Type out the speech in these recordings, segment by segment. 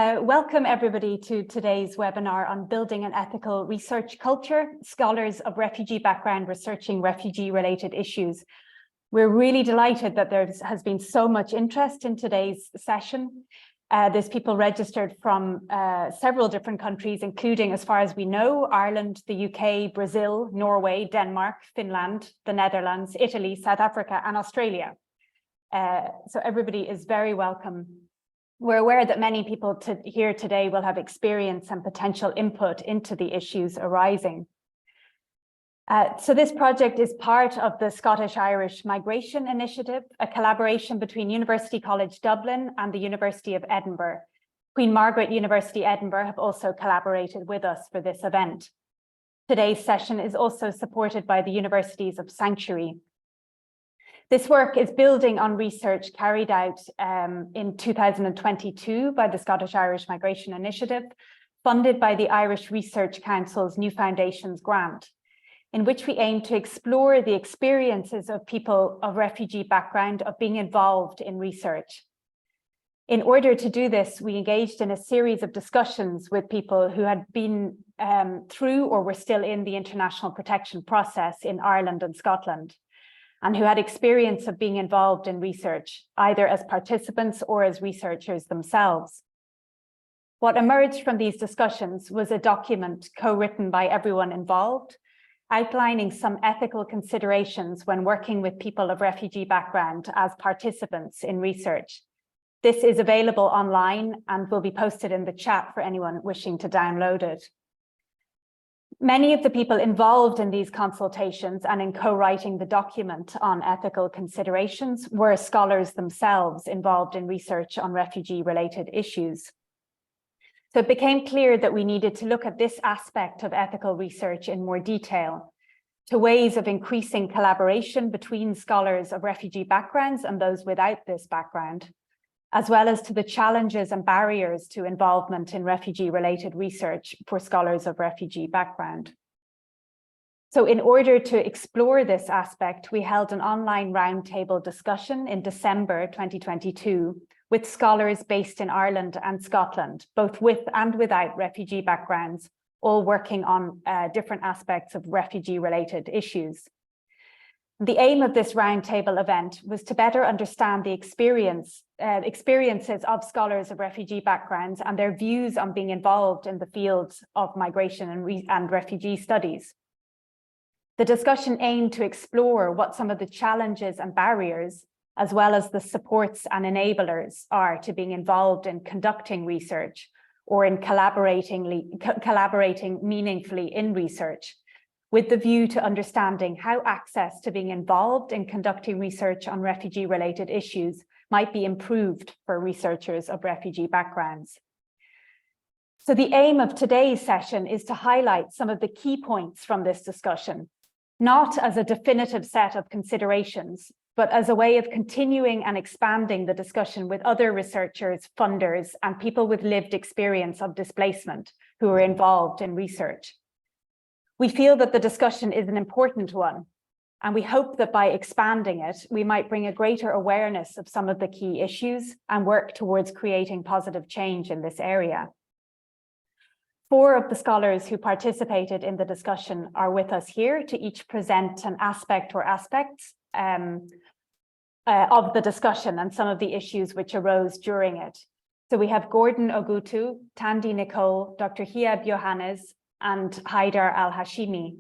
Welcome everybody to today's webinar on building an ethical research culture, scholars of refugee background researching refugee-related issues. We're really delighted that there has been so much interest in today's session. There's people registered from several different countries, including, as far as we know, Ireland, the UK, Brazil, Norway, Denmark, Finland, the Netherlands, Italy, South Africa, and Australia. So everybody is very welcome. We're aware that many people here today will have experience and potential input into the issues arising. So this project is part of the Scottish-Irish Migration Initiative, a collaboration between University College Dublin and the University of Edinburgh. Queen Margaret University Edinburgh have also collaborated with us for this event. Today's session is also supported by the Universities of Sanctuary. This work is building on research carried out in 2022 by the Scottish-Irish Migration Initiative, funded by the Irish Research Council's New Foundations grant, in which we aim to explore the experiences of people of refugee background of being involved in research. In order to do this, we engaged in a series of discussions with people who had been through or were still in the international protection process in Ireland and Scotland, and who had experience of being involved in research, either as participants or as researchers themselves. What emerged from these discussions was a document co-written by everyone involved, outlining some ethical considerations when working with people of refugee background as participants in research. This is available online and will be posted in the chat for anyone wishing to download it. Many of the people involved in these consultations and in co-writing the document on ethical considerations were scholars themselves involved in research on refugee-related issues. So it became clear that we needed to look at this aspect of ethical research in more detail, to ways of increasing collaboration between scholars of refugee backgrounds and those without this background, as well as to the challenges and barriers to involvement in refugee-related research for scholars of refugee background. So in order to explore this aspect, we held an online roundtable discussion in December 2022 with scholars based in Ireland and Scotland, both with and without refugee backgrounds, all working on different aspects of refugee-related issues. The aim of this roundtable event was to better understand the experiences of scholars of refugee backgrounds and their views on being involved in the fields of migration and refugee studies. The discussion aimed to explore what some of the challenges and barriers, as well as the supports and enablers, are to being involved in conducting research or in collaborating meaningfully in research, with the view to understanding how access to being involved in conducting research on refugee-related issues might be improved for researchers of refugee backgrounds. So the aim of today's session is to highlight some of the key points from this discussion, not as a definitive set of considerations, but as a way of continuing and expanding the discussion with other researchers, funders, and people with lived experience of displacement who are involved in research. We feel that the discussion is an important one, and we hope that by expanding it, we might bring a greater awareness of some of the key issues and work towards creating positive change in this area. 4 of the scholars who participated in the discussion are with us here to each present an aspect or aspects of the discussion and some of the issues which arose during it. So we have Gordon Ogutu, Tandy Nicole, Dr. Hiab Johannes, and Haidar Al-Hashimi.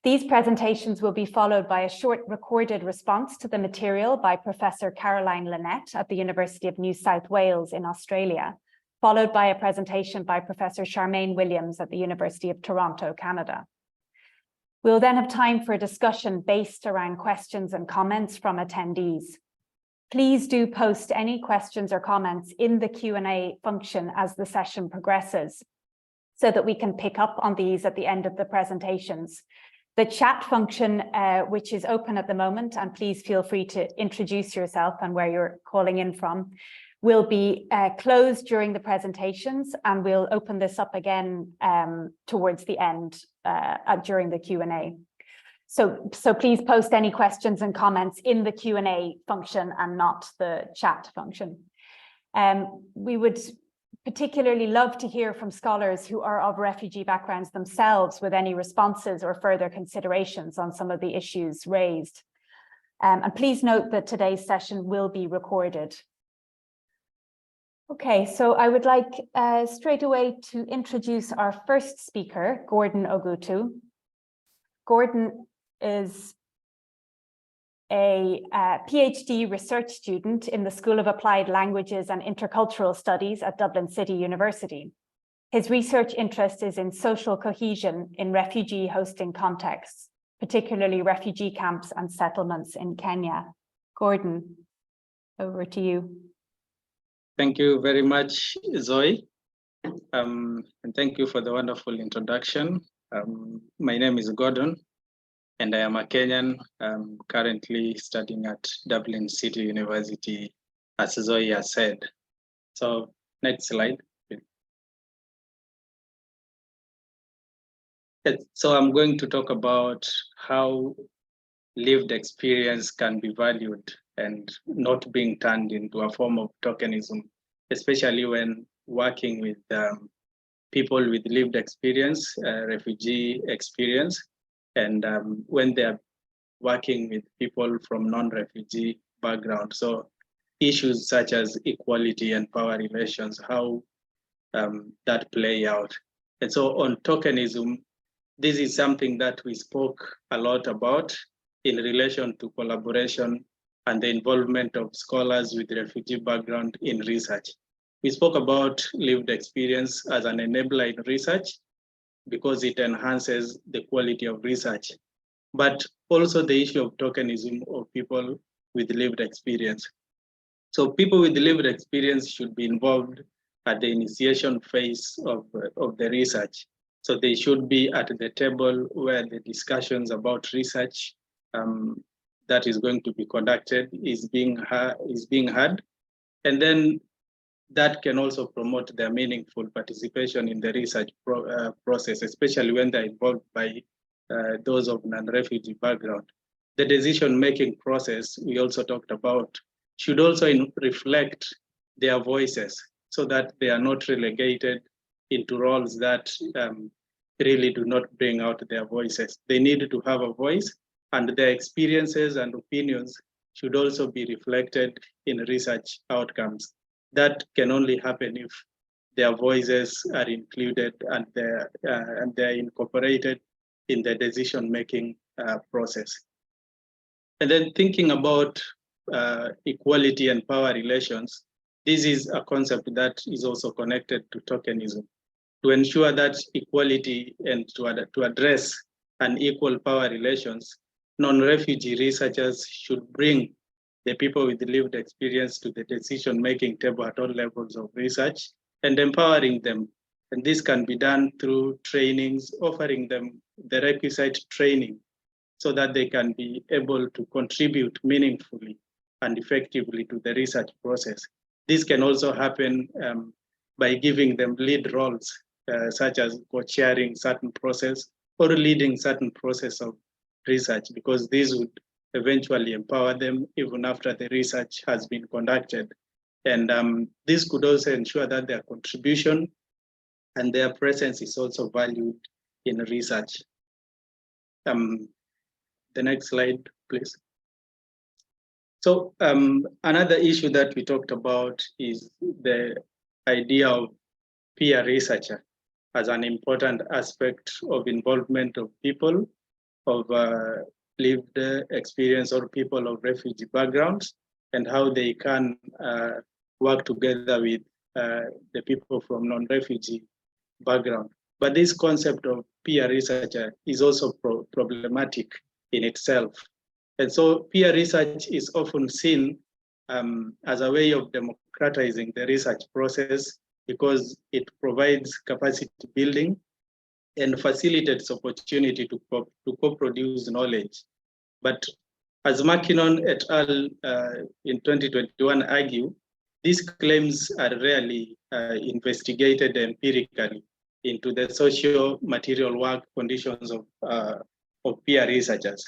These presentations will be followed by a short recorded response to the material by Professor Caroline Lynette at the University of New South Wales in Australia, followed by a presentation by Professor Charmaine Williams at the University of Toronto, Canada. We'll then have time for a discussion based around questions and comments from attendees. Please do post any questions or comments in the Q&A function as the session progresses, so that we can pick up on these at the end of the presentations. The chat function, which is open at the moment, and please feel free to introduce yourself and where you're calling in from, will be closed during the presentations, and we'll open this up again towards the end during the Q&A. So please post any questions and comments in the Q&A function and not the chat function. We would particularly love to hear from scholars who are of refugee backgrounds themselves with any responses or further considerations on some of the issues raised. And please note that today's session will be recorded. Okay, so I would like straight away to introduce our first speaker, Gordon Ogutu. Gordon is a PhD research student in the School of Applied Languages and Intercultural Studies at Dublin City University. His research interest is in social cohesion in refugee hosting contexts, particularly refugee camps and settlements in Kenya. Gordon, over to you. Thank you very much, Zoe. And thank you for the wonderful introduction. My name is Gordon, and I am a Kenyan. I'm currently studying at Dublin City University, as Zoe has said. So next slide. So I'm going to talk about how lived experience can be valued and not being turned into a form of tokenism, especially when working with people with lived experience, refugee experience, and when they're working with people from non-refugee background. So issues such as equality and power relations, how that play out. And so on tokenism, this is something that we spoke a lot about in relation to collaboration and the involvement of scholars with refugee background in research. We spoke about lived experience as an enabler in research because it enhances the quality of research, but also the issue of tokenism of people with lived experience. So people with lived experience should be involved at the initiation phase of the research. So they should be at the table where the discussions about research that is going to be conducted is being had. And then that can also promote their meaningful participation in the research process, especially when they're involved by those of non-refugee background. The decision-making process we also talked about should also reflect their voices so that they are not relegated into roles that really do not bring out their voices. They need to have a voice, and their experiences and opinions should also be reflected in research outcomes. That can only happen if their voices are included and they're incorporated in the decision-making process. And then thinking about equality and power relations, this is a concept that is also connected to tokenism. To ensure that equality and to address unequal power relations, non-refugee researchers should bring the people with lived experience to the decision-making table at all levels of research and empowering them. And this can be done through trainings, offering them the requisite training so that they can be able to contribute meaningfully and effectively to the research process. This can also happen by giving them lead roles, such as co-chairing certain process or leading certain process of research, because this would eventually empower them even after the research has been conducted. And this could also ensure that their contribution and their presence is also valued in research. The next slide, please. So another issue that we talked about is the idea of peer researcher as an important aspect of involvement of people of lived experience or people of refugee backgrounds, and how they can work together with the people from non-refugee background. But this concept of peer researcher is also problematic in itself. And so peer research is often seen as a way of democratizing the research process because it provides capacity building and facilitates opportunity to co-produce knowledge. But as Mackinnon et al. In 2021 argue, these claims are rarely investigated empirically into the social material work conditions of peer researchers.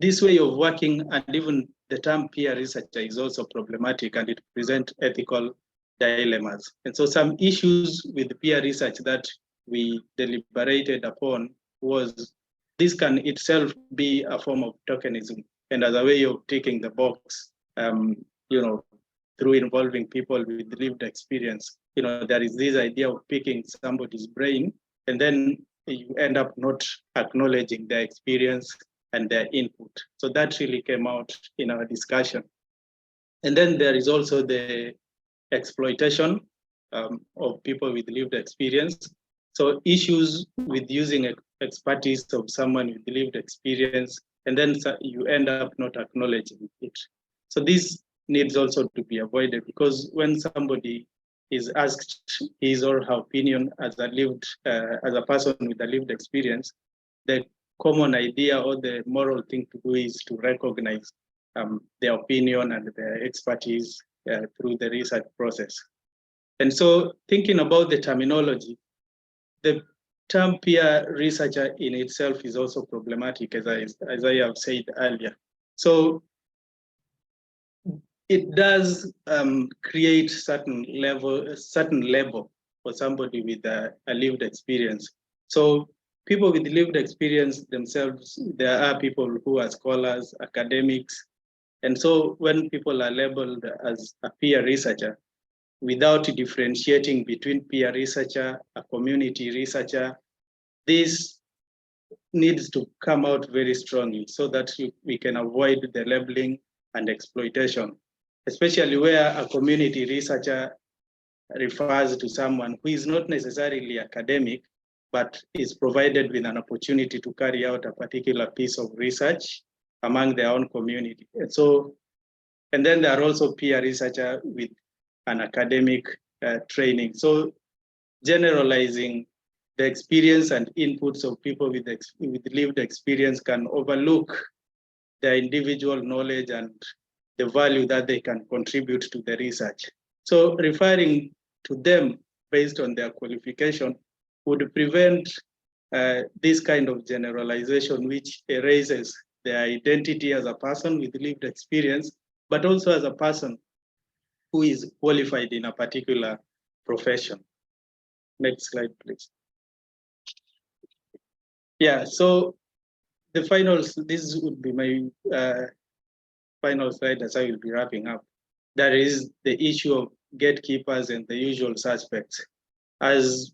This way of working, and even the term peer researcher, is also problematic, and it presents ethical dilemmas. And so some issues with peer research that we deliberated upon was this can itself be a form of tokenism and as a way of ticking the box, through involving people with lived experience. There is this idea of picking somebody's brain and then you end up not acknowledging their experience and their input. So that really came out in our discussion. And then there is also the exploitation of people with lived experience. So issues with using expertise of someone with lived experience, and then you end up not acknowledging it. So this needs also to be avoided because when somebody is asked his or her opinion as a person with a lived experience, the common idea or the moral thing to do is to recognize their opinion and their expertise through the research process. And so thinking about the terminology, the term peer researcher in itself is also problematic, as I have said earlier. So it does create certain level for somebody with a lived experience. So people with lived experience themselves, there are people who are scholars, academics. And so when people are labeled as a peer researcher, without differentiating between peer researcher, a community researcher, this needs to come out very strongly so that we can avoid the labeling and exploitation, especially where a community researcher refers to someone who is not necessarily academic, but is provided with an opportunity to carry out a particular piece of research among their own community. And then there are also peer researchers with an academic training. So generalizing the experience and inputs of people with lived experience can overlook their individual knowledge and the value that they can contribute to the research. So referring to them based on their qualification would prevent this kind of generalization, which erases their identity as a person with lived experience, but also as a person who is qualified in a particular profession. Next slide, please. Yeah, so this would be my final slide as I will be wrapping up. That is the issue of gatekeepers and the usual suspects. As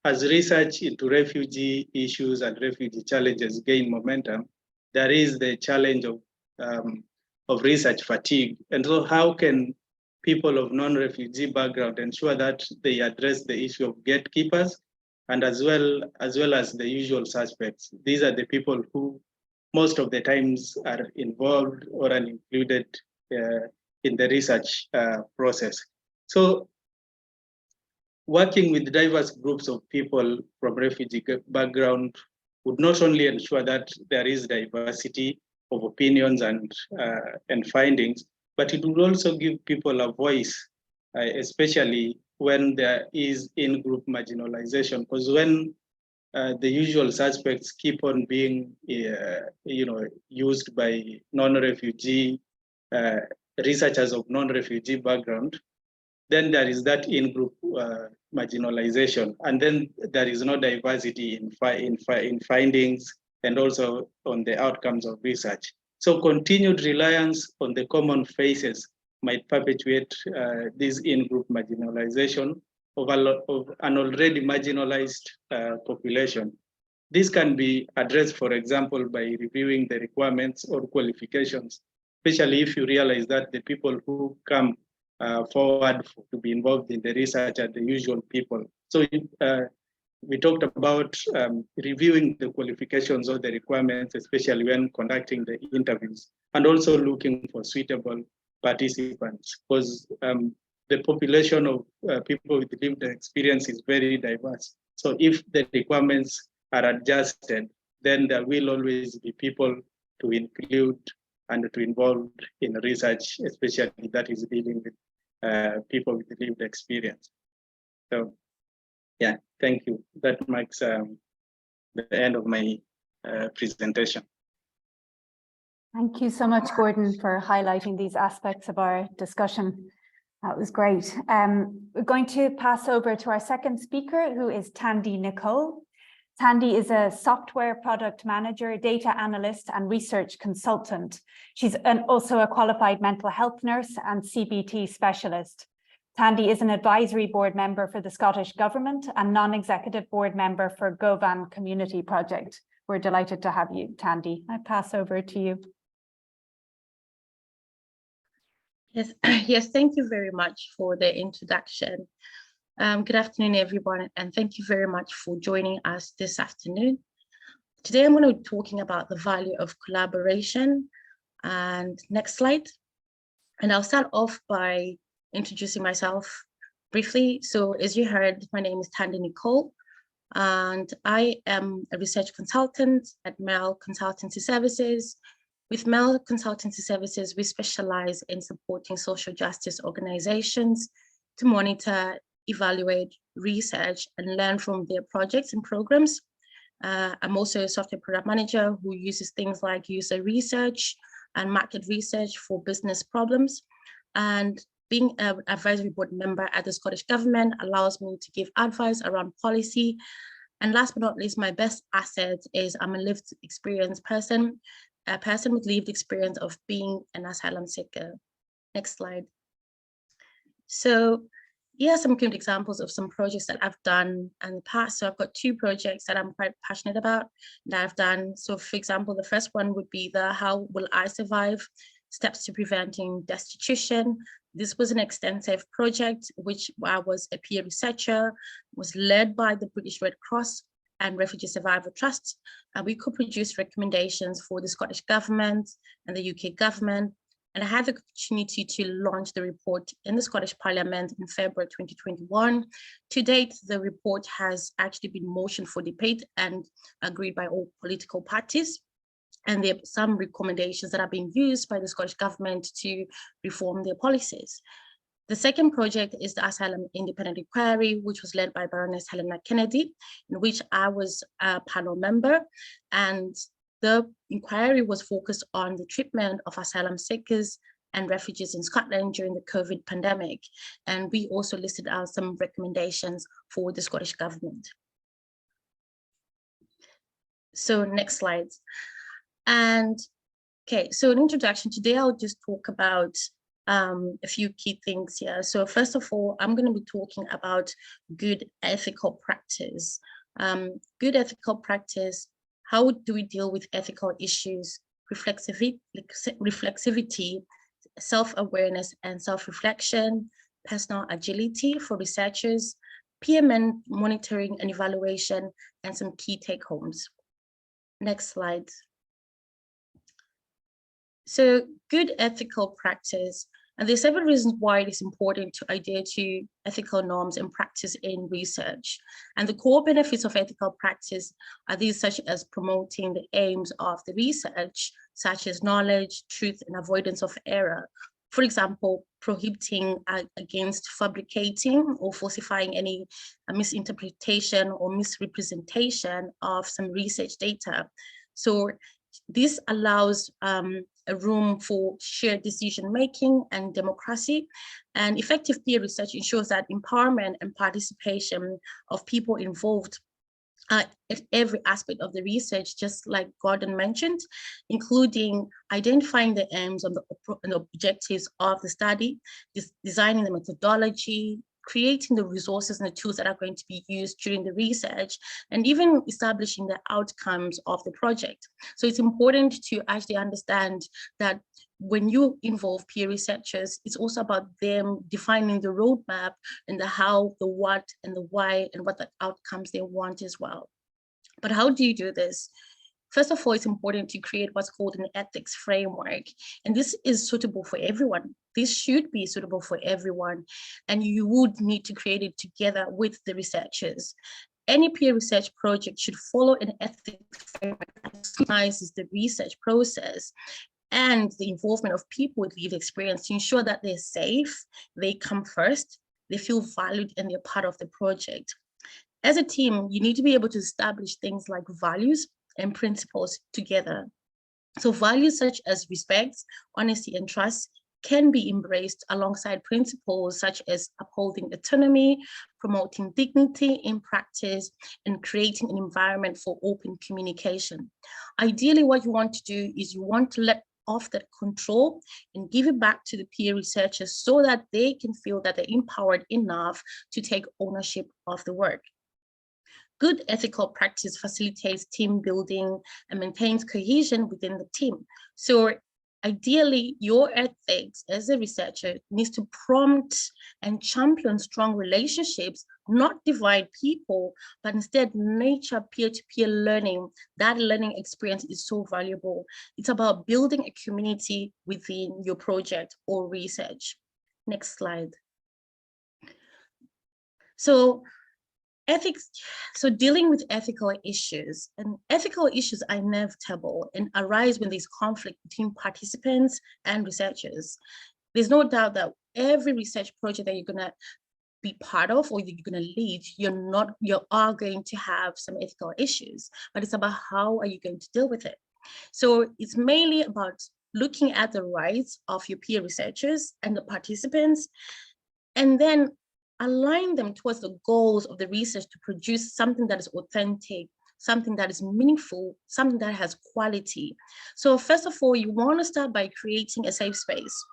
research into refugee issues and refugee challenges gain momentum, there is the challenge of research fatigue. And so how can people of non-refugee background ensure that they address the issue of gatekeepers and as well as the usual suspects? These are the people who most of the times are involved or are included in the research process. So working with diverse groups of people from refugee background would not only ensure that there is diversity of opinions and findings, but it would also give people a voice, especially when there is in-group marginalization. Because when the usual suspects keep on being, used by non-refugee researchers of non-refugee background, then there is that in-group marginalization, and then there is no diversity in findings and also on the outcomes of research. So continued reliance on the common faces might perpetuate this in-group marginalization of an already marginalized population. This can be addressed, for example, by reviewing the requirements or qualifications, especially if you realize that the people who come forward to be involved in the research are the usual people. So we talked about reviewing the qualifications or the requirements, especially when conducting the interviews, and also looking for suitable participants, because the population of people with lived experience is very diverse. So if the requirements are adjusted, then there will always be people to include and to involve in research, especially that is dealing with people with lived experience. So, yeah, thank you. That marks the end of my presentation. Thank you so much, Gordon, for highlighting these aspects of our discussion. That was great. We're going to pass over to our second speaker, who is Tandy Nicole. Tandy is a software product manager, data analyst, and research consultant. She's also a qualified mental health nurse and CBT specialist. Tandy is an advisory board member for the Scottish Government and non-executive board member for Govan Community Project. We're delighted to have you, Tandy. I pass over to you. Yes, yes, thank you very much for the introduction. Good afternoon, everyone, and thank you very much for joining us this afternoon. Today, I'm going to be talking about the value of collaboration. And next slide. And I'll start off by introducing myself briefly. So as you heard, my name is Tandy Nicole, and I am a research consultant at Mel Consultancy Services. With Mel Consultancy Services, we specialize in supporting social justice organizations to monitor, evaluate, research, and learn from their projects and programs. I'm also a software product manager who uses things like user research and market research for business problems. And being an advisory board member at the Scottish Government allows me to give advice around policy. And last but not least, my best asset is I'm a lived experience person, a person with lived experience of being an asylum seeker. Next slide. So here are some good examples of some projects that I've done in the past. So I've got two projects that I'm quite passionate about that I've done. So for example, the first one would be the How Will I Survive? Steps to Preventing Destitution. This was an extensive project, which I was a peer researcher, was led by the British Red Cross and Refugee Survivor Trust. And we could produce recommendations for the Scottish Government and the UK government. And I had the opportunity to launch the report in the Scottish Parliament in February 2021. To date, the report has actually been motioned for debate and agreed by all political parties. And there are some recommendations that are being used by the Scottish Government to reform their policies. The second project is the Asylum Independent Inquiry, which was led by Baroness Helena Kennedy, in which I was a panel member. And the inquiry was focused on the treatment of asylum seekers and refugees in Scotland during the COVID pandemic. And we also listed out some recommendations for the Scottish Government. So next slide. And okay, so an introduction. Today I'll just talk about a few key things here. So first of all, I'm going to be talking about good ethical practice. Good ethical practice. How do we deal with ethical issues? Reflexivity, self-awareness and self-reflection, personal agility for researchers, peer monitoring and evaluation, and some key take-homes. Next slide. So good ethical practice, and there's several reasons why it is important to adhere to ethical norms and practice in research. And the core benefits of ethical practice are these, such as promoting the aims of the research, such as knowledge, truth, and avoidance of error. For example, prohibiting against fabricating or falsifying any misinterpretation or misrepresentation of some research data. So this allows a room for shared decision-making and democracy, and effective peer research ensures that empowerment and participation of people involved at every aspect of the research, just like Gordon mentioned, including identifying the aims and the objectives of the study, designing the methodology, creating the resources and the tools that are going to be used during the research, and even establishing the outcomes of the project. So it's important to actually understand that when you involve peer researchers, it's also about them defining the roadmap and the how, the what, and the why, and what the outcomes they want as well. But how do you do this? First of all, it's important to create what's called an ethics framework. And this is suitable for everyone. This should be suitable for everyone. And you would need to create it together with the researchers. Any peer research project should follow an ethics framework that scrutinizes the research process and the involvement of people with lived experience to ensure that they're safe, they come first, they feel valued, and they're part of the project. As a team, you need to be able to establish things like values and principles together. So values such as respect, honesty, and trust can be embraced alongside principles such as upholding autonomy, promoting dignity in practice, and creating an environment for open communication. Ideally, what you want to do is you want to let off that control and give it back to the peer researchers so that they can feel that they're empowered enough to take ownership of the work. Good ethical practice facilitates team building and maintains cohesion within the team. So ideally, your ethics as a researcher needs to prompt and champion strong relationships, not divide people, but instead nurture peer-to-peer learning. That learning experience is so valuable. It's about building a community within your project or research. Next slide. So ethics, so dealing with ethical issues, and ethical issues are inevitable and arise when there's conflict between participants and researchers. There's no doubt that every research project that you're gonna be part of or you're gonna lead, you are going to have some ethical issues, but it's about how are you going to deal with it. So it's mainly about looking at the rights of your peer researchers and the participants, and then align them towards the goals of the research to produce something that is authentic, something that is meaningful, something that has quality. So first of all, you want to start by creating a safe space.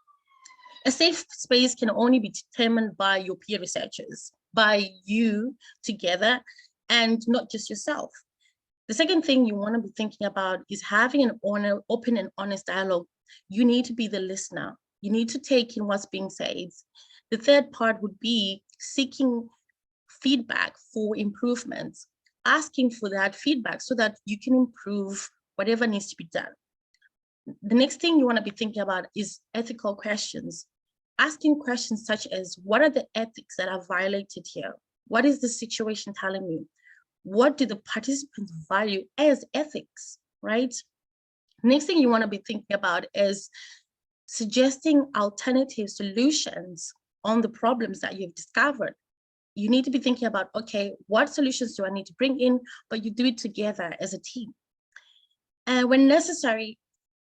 A safe space can only be determined by your peer researchers, by you together, and not just yourself. The second thing you want to be thinking about is having an open and honest dialogue. You need to be the listener. You need to take in what's being said. The third part would be seeking feedback for improvements, asking for that feedback so that you can improve whatever needs to be done. The next thing you want to be thinking about is ethical questions. Asking questions such as, what are the ethics that are violated here? What is the situation telling me? What do the participants value as ethics, right? Next thing you want to be thinking about is suggesting alternative solutions on the problems that you've discovered. You need to be thinking about, okay, what solutions do I need to bring in, but you do it together as a team. And when necessary,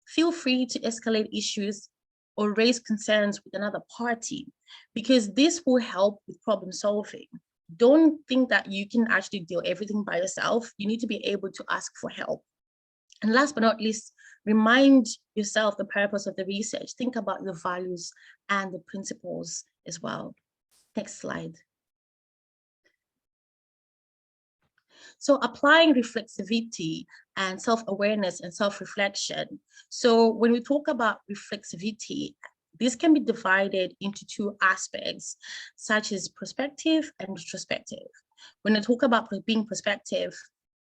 feel free to escalate issues or raise concerns with another party, because this will help with problem solving. Don't think that you can actually do everything by yourself. You need to be able to ask for help. And last but not least, remind yourself the purpose of the research. Think about the values and the principles as well. Next slide. So applying reflexivity and self-awareness and self-reflection. So when we talk about reflexivity, this can be divided into two aspects, such as prospective and retrospective. When I talk about being prospective,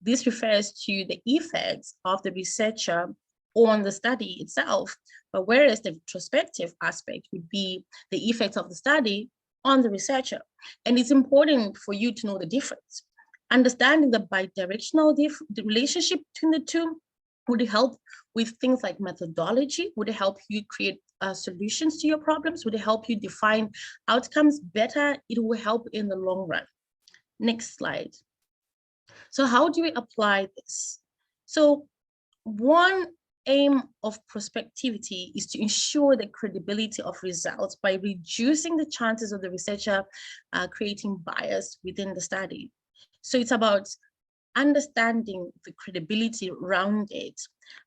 this refers to the effects of the researcher on the study itself, but whereas the retrospective aspect would be the effects of the study on the researcher. And it's important for you to know the difference. Understanding the bidirectional the relationship between the two would help with things like methodology, would help you create solutions to your problems, would help you define outcomes better. It will help in the long run. Next slide. So how do we apply this? So one aim of prospectivity is to ensure the credibility of results by reducing the chances of the researcher creating bias within the study. So it's about understanding the credibility around it,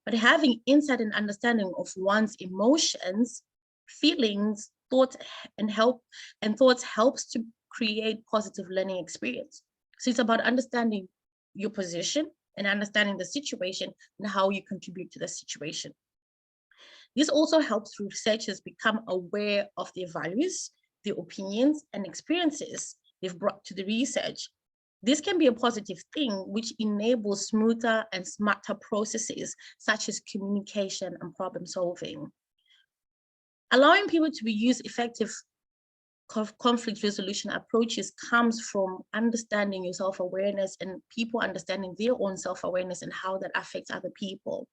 but having insight and understanding of one's emotions, feelings, thoughts, and thoughts helps to create positive learning experience. So it's about understanding your position and understanding the situation and how you contribute to the situation. This also helps researchers become aware of their values, their opinions, and experiences they've brought to the research. This can be a positive thing, which enables smoother and smarter processes, such as communication and problem solving. Allowing people to use effective conflict resolution approaches comes from understanding your self-awareness and people understanding their own self-awareness and how that affects other people.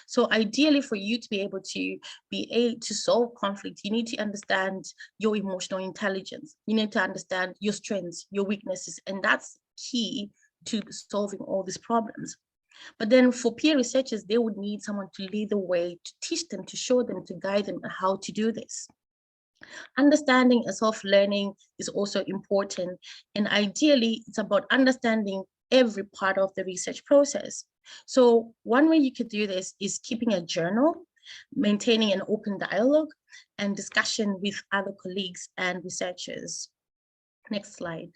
So ideally, for you to be able to solve conflict, you need to understand your emotional intelligence. You need to understand your strengths, your weaknesses, and that's key to solving all these problems. But then for peer researchers, they would need someone to lead the way, to teach them, to show them, to guide them how to do this. Understanding and self-learning is also important. And ideally, it's about understanding every part of the research process. So one way you could do this is keeping a journal, maintaining an open dialogue, and discussion with other colleagues and researchers. Next slide.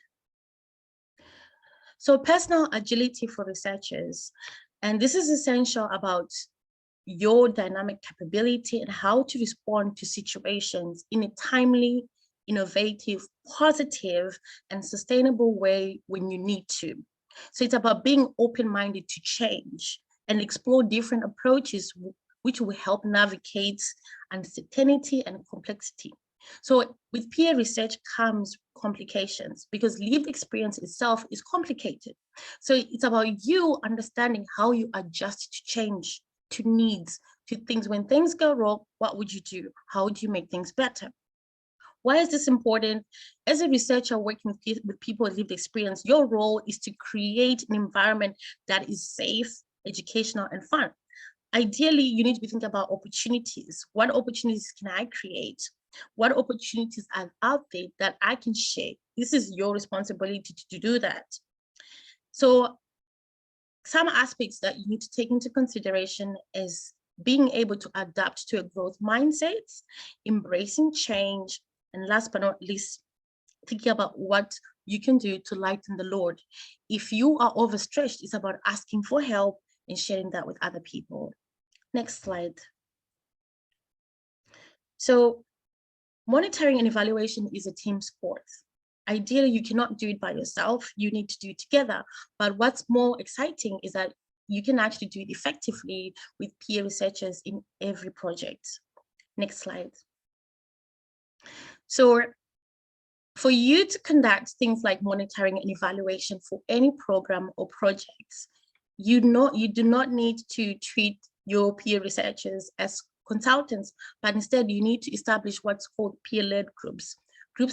So personal agility for researchers. And this is essential about your dynamic capability and how to respond to situations in a timely, innovative, positive, and sustainable way when you need to. So it's about being open-minded to change and explore different approaches which will help navigate uncertainty and complexity. So with peer research comes complications because lived experience itself is complicated. So it's about you understanding how you adjust to change, to needs, to things. When things go wrong, what would you do? How would you make things better? Why is this important? As a researcher working with people with lived experience, your role is to create an environment that is safe, educational, and fun. Ideally, you need to be thinking about opportunities. What opportunities can I create? What opportunities are out there that I can share? This is your responsibility to do that. So some aspects that you need to take into consideration is being able to adapt to a growth mindset, embracing change, and last but not least, thinking about what you can do to lighten the load. If you are overstretched, it's about asking for help and sharing that with other people. Next slide. So monitoring and evaluation is a team sport. Ideally, you cannot do it by yourself. You need to do it together. But what's more exciting is that you can actually do it effectively with peer researchers in every project. Next slide. So for you to conduct things like monitoring and evaluation for any program or projects, you do not need to treat your peer researchers as consultants, but instead you need to establish what's called peer-led groups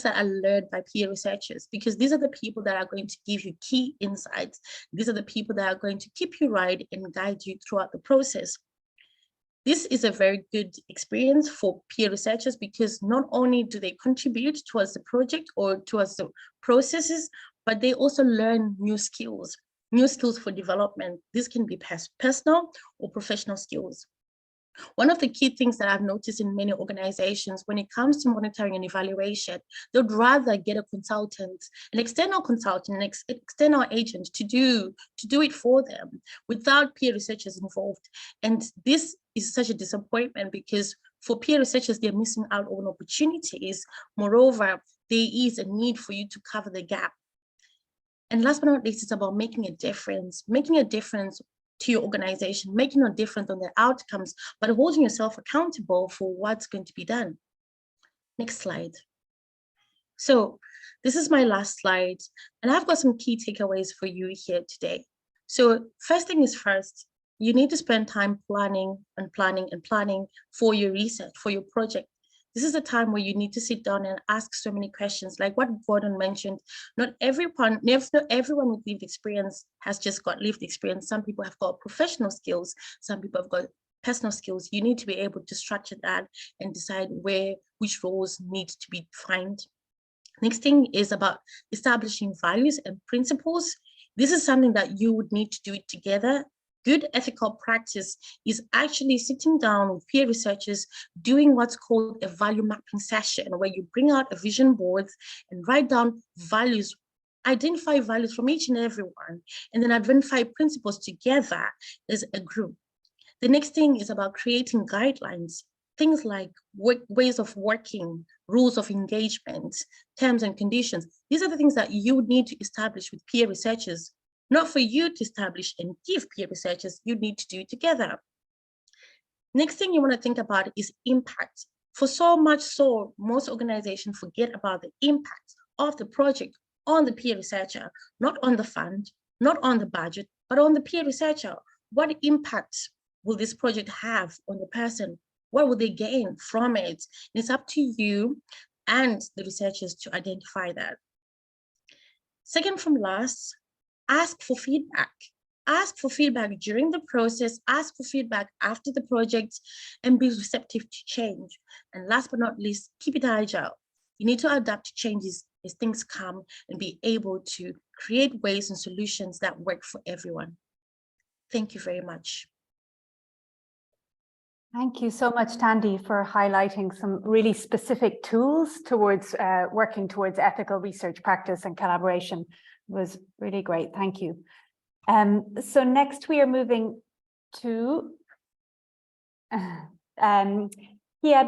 that are led by peer researchers, because these are the people that are going to give you key insights. These are the people that are going to keep you right and guide you throughout the process. This is a very good experience for peer researchers because not only do they contribute towards the project or towards the processes, but they also learn new skills for development. This can be personal or professional skills. One of the key things that I've noticed in many organizations when it comes to monitoring and evaluation, they'd rather get a consultant, an external consultant, an external agent to do it for them without peer researchers involved. And this is such a disappointment because for peer researchers, they're missing out on opportunities. Moreover, there is a need for you to cover the gap. And last but not least, it's about making a difference to your organization, making a difference on the outcomes, but holding yourself accountable for what's going to be done. Next slide. So this is my last slide, and I've got some key takeaways for you here today. So first thing is first, you need to spend time planning for your research, for your project. This is a time where you need to sit down and ask so many questions, like what Gordon mentioned. Not everyone with lived experience has just got lived experience. Some people have got professional skills. Some people have got personal skills. You need to be able to structure that and decide which roles need to be defined. Next thing is about establishing values and principles. This is something that you would need to do it together. Good ethical practice is actually sitting down with peer researchers, doing what's called a value mapping session, where you bring out a vision board and write down values, identify values from each and every one, and then identify principles together as a group. The next thing is about creating guidelines, things like ways of working, rules of engagement, terms and conditions. These are the things that you need to establish with peer researchers. Not for you to establish and give peer researchers, you need to do it together. Next thing you want to think about is impact. For so much so, most organizations forget about the impact of the project on the peer researcher, not on the fund, not on the budget, but on the peer researcher. What impact will this project have on the person? What will they gain from it? And it's up to you and the researchers to identify that. Second from last, ask for feedback. Ask for feedback during the process, ask for feedback after the project, and be receptive to change. And last but not least, keep it agile. You need to adapt to changes as things come and be able to create ways and solutions that work for everyone. Thank you very much. Thank you so much, Tandy, for highlighting some really specific tools towards working towards ethical research practice and collaboration. It was really great. Thank you. So next we are moving to Hiab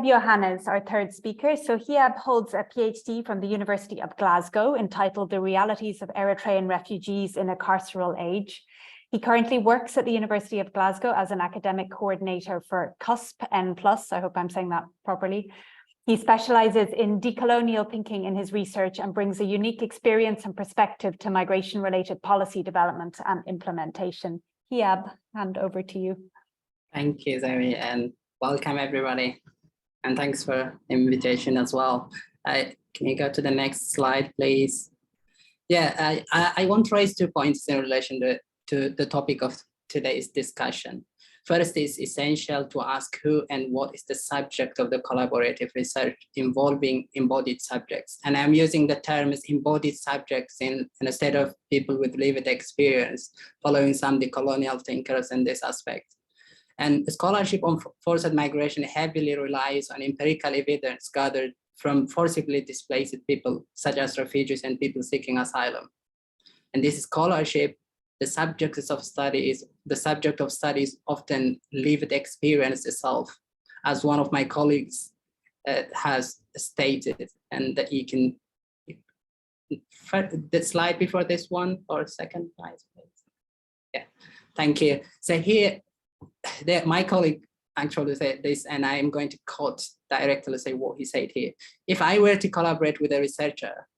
Johannes, our third speaker. So Hiab holds a PhD from the University of Glasgow entitled The Realities of Eritrean Refugees in a Carceral Age. He currently works at the University of Glasgow as an academic coordinator for CUSP N+. I hope I'm saying that properly. He specializes in decolonial thinking in his research and brings a unique experience and perspective to migration-related policy development and implementation. Hiab, hand over to you. Thank you, Zoe, and welcome everybody. And thanks for the invitation as well. Can you go to the next slide, please? Yeah, I want to raise 2 points in relation to the topic of today's discussion. First, it's essential to ask who and what is the subject of the collaborative research involving embodied subjects. And I'm using the terms embodied subjects instead of people with lived experience, following some decolonial thinkers in this aspect. And scholarship on forced migration heavily relies on empirical evidence gathered from forcibly displaced people, such as refugees and people seeking asylum. And this scholarship, the subject of study is often lived experience itself, as one of my colleagues has stated. And that you can, the slide before this one, or second slide, please. Yeah, thank you. So here, my colleague actually said this, and I am going to quote directly say what he said here. If I were to collaborate with a researcher,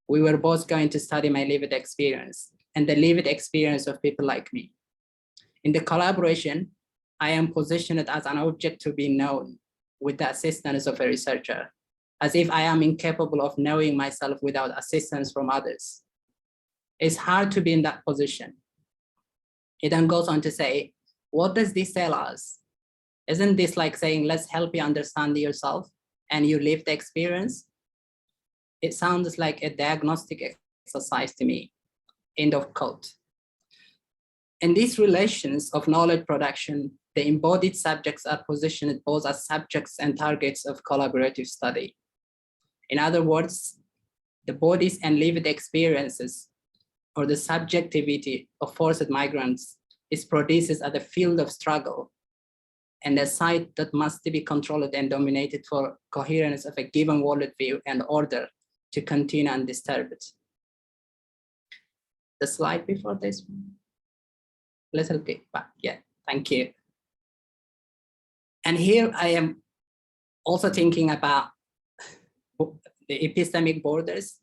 we were both going to study my lived experience and the lived experience of people like me. In the collaboration, I am positioned as an object to be known with the assistance of a researcher, as if I am incapable of knowing myself without assistance from others. It's hard to be in that position. It then goes on to say, what does this tell us? Isn't this like saying, let's help you understand yourself and your lived experience? It sounds like a diagnostic exercise to me. End of quote. In these relations of knowledge production, the embodied subjects are positioned both as subjects and targets of collaborative study. In other words, the bodies and lived experiences, or the subjectivity of forced migrants, is produced as a field of struggle and a site that must be controlled and dominated for coherence of a given worldview and order to continue undisturbed. The slide before this one, little bit back, yeah, thank you. And here I am also thinking about the epistemic borders,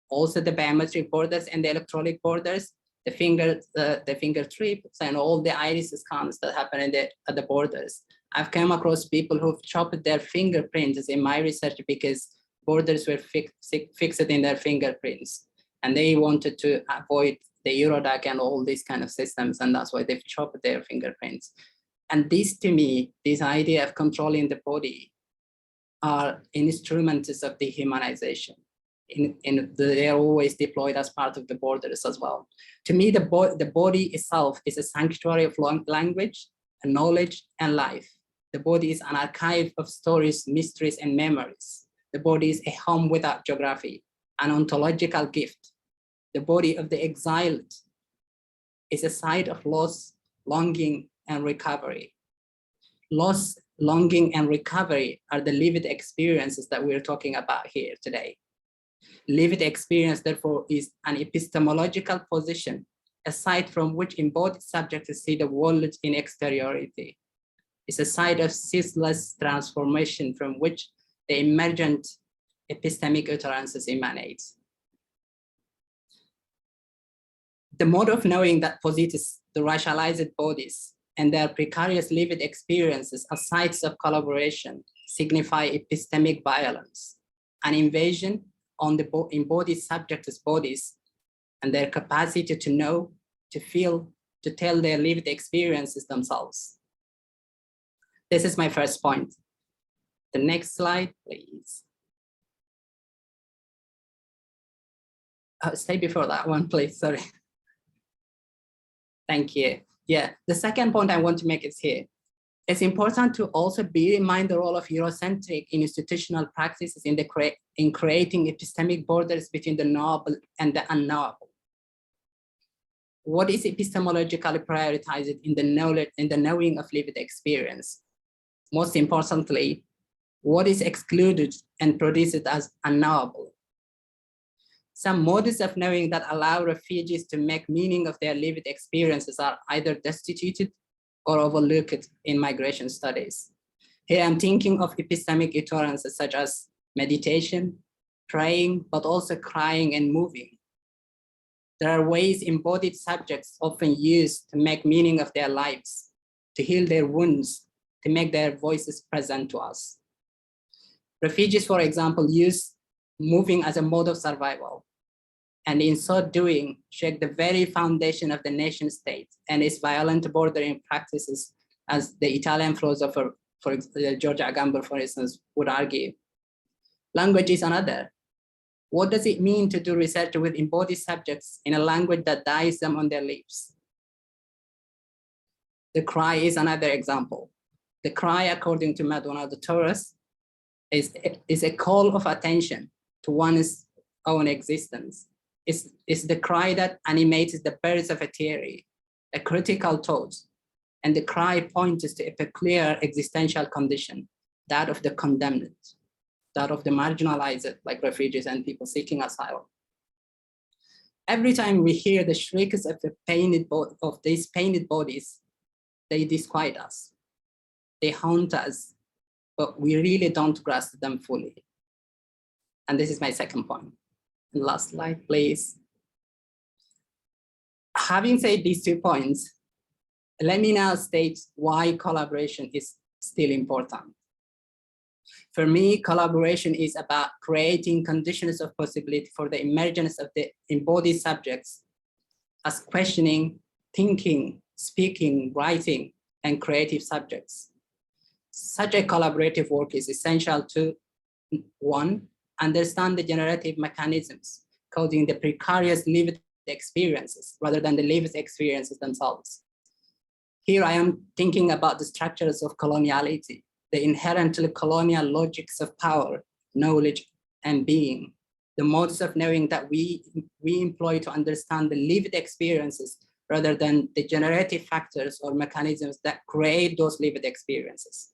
also the biometric borders and the electronic borders, the finger trips and all the iris scans that happen at the borders. I've come across people who've chopped their fingerprints in my research because borders were fixed in their fingerprints, and they wanted to avoid the Eurodac and all these kind of systems, and that's why they've chopped their fingerprints. And this, to me, this idea of controlling the body are instruments of dehumanization. They are always deployed as part of the borders as well. To me, the body itself is a sanctuary of language and knowledge and life. The body is an archive of stories, mysteries, and memories. The body is a home without geography, an ontological gift. The body of the exiled is a site of loss, longing, and recovery. Loss, longing, and recovery are the lived experiences that we're talking about here today. Lived experience, therefore, is an epistemological position, a site from which embodied subjects see the world in exteriority. It's a site of ceaseless transformation from which the emergent epistemic utterances emanate. The mode of knowing that posits the racialized bodies and their precarious lived experiences as sites of collaboration signify epistemic violence, an invasion on the embodied subjects' bodies and their capacity to know, to feel, to tell their lived experiences themselves. This is my first point. The next slide, please. Stay before that one, please, sorry. Thank you. Yeah, the second point I want to make is here. It's important to also bear in mind the role of Eurocentric institutional practices in creating epistemic borders between the knowable and the unknowable. What is epistemologically prioritized in the knowing of lived experience? Most importantly, what is excluded and produced as unknowable? Some modes of knowing that allow refugees to make meaning of their lived experiences are either destituted or overlooked in migration studies. Here I'm thinking of epistemic utterances such as meditation, praying, but also crying and moving. There are ways embodied subjects often use to make meaning of their lives, to heal their wounds, to make their voices present to us. Refugees, for example, use moving as a mode of survival, and in so doing, shake the very foundation of the nation state and its violent bordering practices, as the Italian philosopher, George Agamben, for instance, would argue. Language is another. What does it mean to do research with embodied subjects in a language that dies them on their lips? The cry is another example. The cry, according to Madonna de Torres, is a call of attention to one's own existence. It's the cry that animates the birth of a theory, a critical thought, and the cry points to a peculiar existential condition, that of the condemned, that of the marginalized, like refugees and people seeking asylum. Every time we hear the shrieks of these painted bodies, they disquiet us, they haunt us, but we really don't grasp them fully. And this is my second point. And last slide, please. Having said these 2 points, let me now state why collaboration is still important. For me, collaboration is about creating conditions of possibility for the emergence of the embodied subjects as questioning, thinking, speaking, writing, and creative subjects. Such a collaborative work is essential to, 1, understand the generative mechanisms causing the precarious lived experiences rather than the lived experiences themselves. Here I am thinking about the structures of coloniality, the inherently colonial logics of power, knowledge, and being, the modes of knowing that we employ to understand the lived experiences rather than the generative factors or mechanisms that create those lived experiences.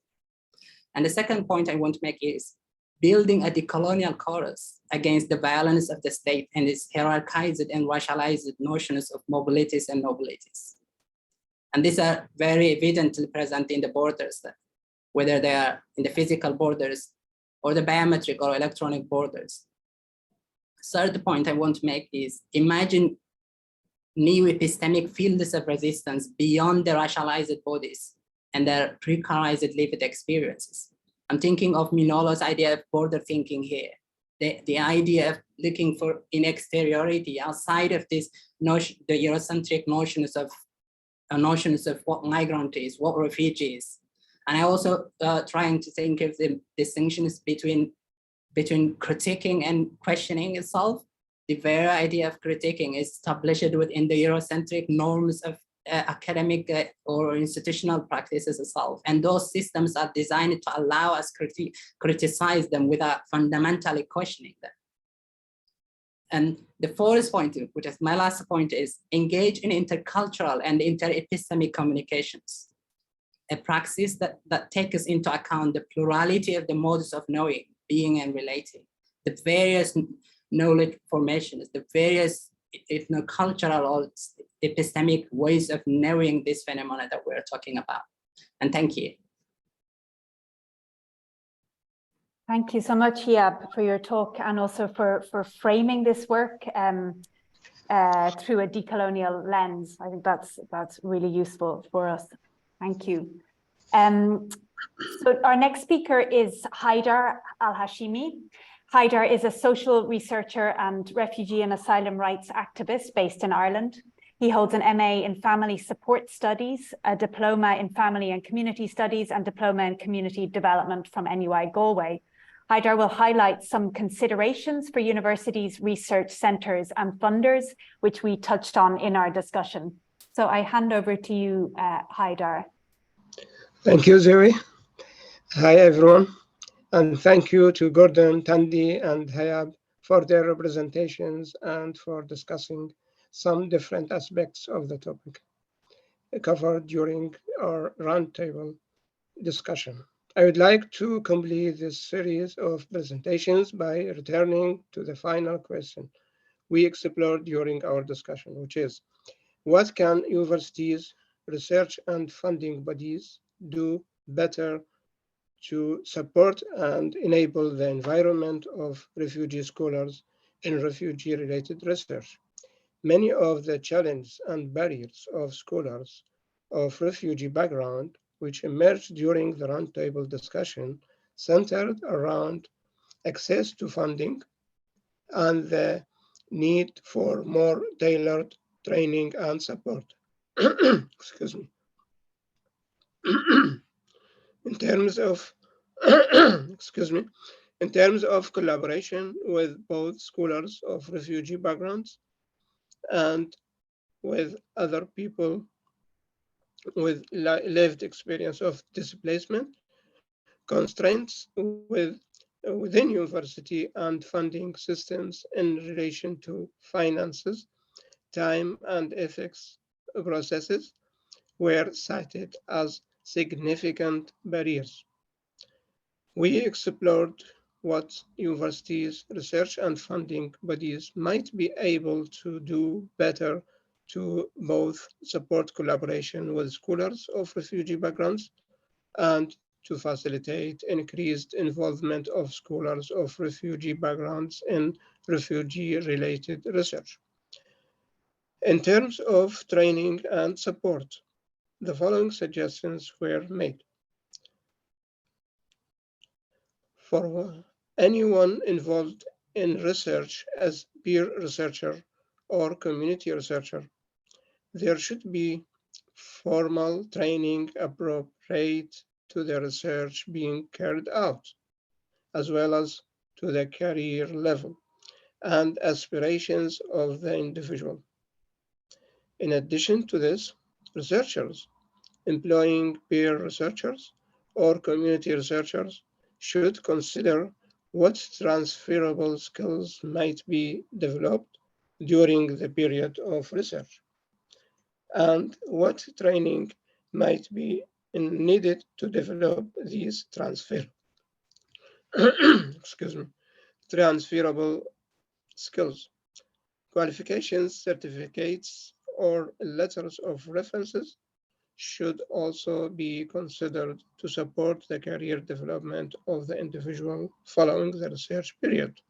And the second point I want to make is building a decolonial chorus against the violence of the state and its hierarchized and racialized notions of mobilities and nobilities. And these are very evidently present in the borders, whether they are in the physical borders or the biometric or electronic borders. Third point I want to make is imagine new epistemic fields of resistance beyond the racialized bodies and their precarized lived experiences. I'm thinking of Minolo's idea of border thinking here, the idea of looking for in exteriority outside of this notion, the Eurocentric notions of what migrant is, what refugee is. And I also trying to think of the distinctions between critiquing and questioning itself. The very idea of critiquing is established within the Eurocentric norms of academic or institutional practices itself. And those systems are designed to allow us criticize them without fundamentally questioning them. And the fourth point, which is my last point, is engage in intercultural and inter-epistemic communications, a practice that takes into account the plurality of the modes of knowing, being, and relating, the various knowledge formations, the various ethnocultural or epistemic ways of knowing this phenomena that we're talking about. And thank you. Thank you so much, Hiab, for your talk and also for framing this work through a decolonial lens. I think that's really useful for us. Thank you. So our next speaker is Haidar Al-Hashimi. Haidar is a social researcher and refugee and asylum rights activist based in Ireland. He holds an MA in Family Support Studies, a diploma in Family and Community Studies, and diploma in Community Development from NUI Galway. Haidar will highlight some considerations for universities, research centres and funders, which we touched on in our discussion. So I hand over to you, Haidar. Thank you, Zoe. Hi, everyone. And thank you to Gordon, Tandy, and Hayab for their representations and for discussing some different aspects of the topic covered during our roundtable discussion. I would like to complete this series of presentations by returning to the final question we explored during our discussion, which is, what can universities, research and funding bodies do better to support and enable the environment of refugee scholars in refugee-related research? Many of the challenges and barriers of scholars of refugee background, which emerged during the roundtable discussion, centered around access to funding and the need for more tailored training and support. Excuse me. In terms of excuse me, in terms of collaboration with both scholars of refugee backgrounds and with other people with lived experience of displacement, constraints within university and funding systems in relation to finances, time and ethics processes were cited as significant barriers. We explored what universities, research and funding bodies might be able to do better to both support collaboration with scholars of refugee backgrounds and to facilitate increased involvement of scholars of refugee backgrounds in refugee-related research. In terms of training and support, the following suggestions were made. For anyone involved in research as peer researcher or community researcher, there should be formal training appropriate to the research being carried out, as well as to the career level and aspirations of the individual. In addition to this, researchers employing peer researchers or community researchers should consider what transferable skills might be developed during the period of research and what training might be needed to develop these transferable skills. Qualifications, certificates, or letters of references should also be considered to support the career development of the individual following the research period.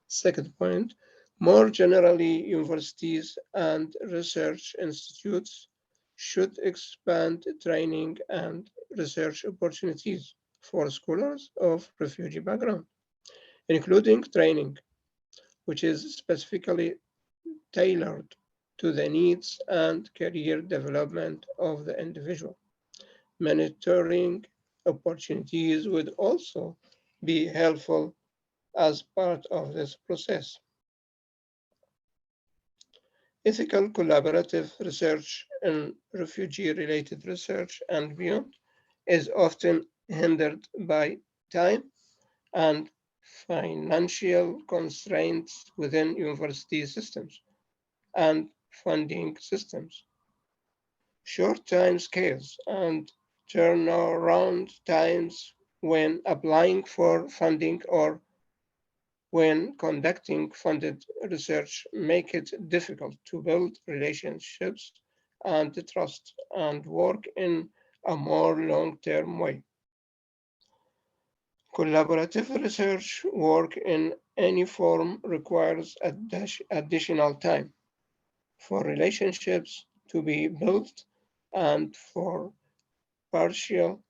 Second point, more generally, universities and research institutes should expand training and research opportunities for scholars of refugee background, including training, which is specifically tailored to the needs and career development of the individual. Mentoring opportunities would also be helpful as part of this process. Ethical collaborative research in refugee-related research and beyond is often hindered by time and financial constraints within university systems and funding systems. Short time scales and turnaround times when applying for funding or when conducting funded research make it difficult to build relationships and trust and work in a more long-term way. Collaborative research work in any form requires additional time for relationships to be built and for practical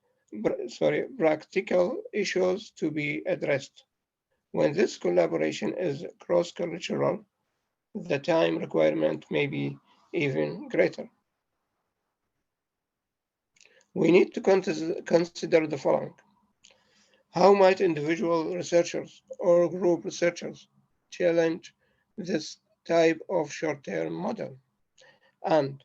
issues to be addressed. When this collaboration is cross-cultural, the time requirement may be even greater. We need to consider the following. How might individual researchers or group researchers challenge this type of short-term model? And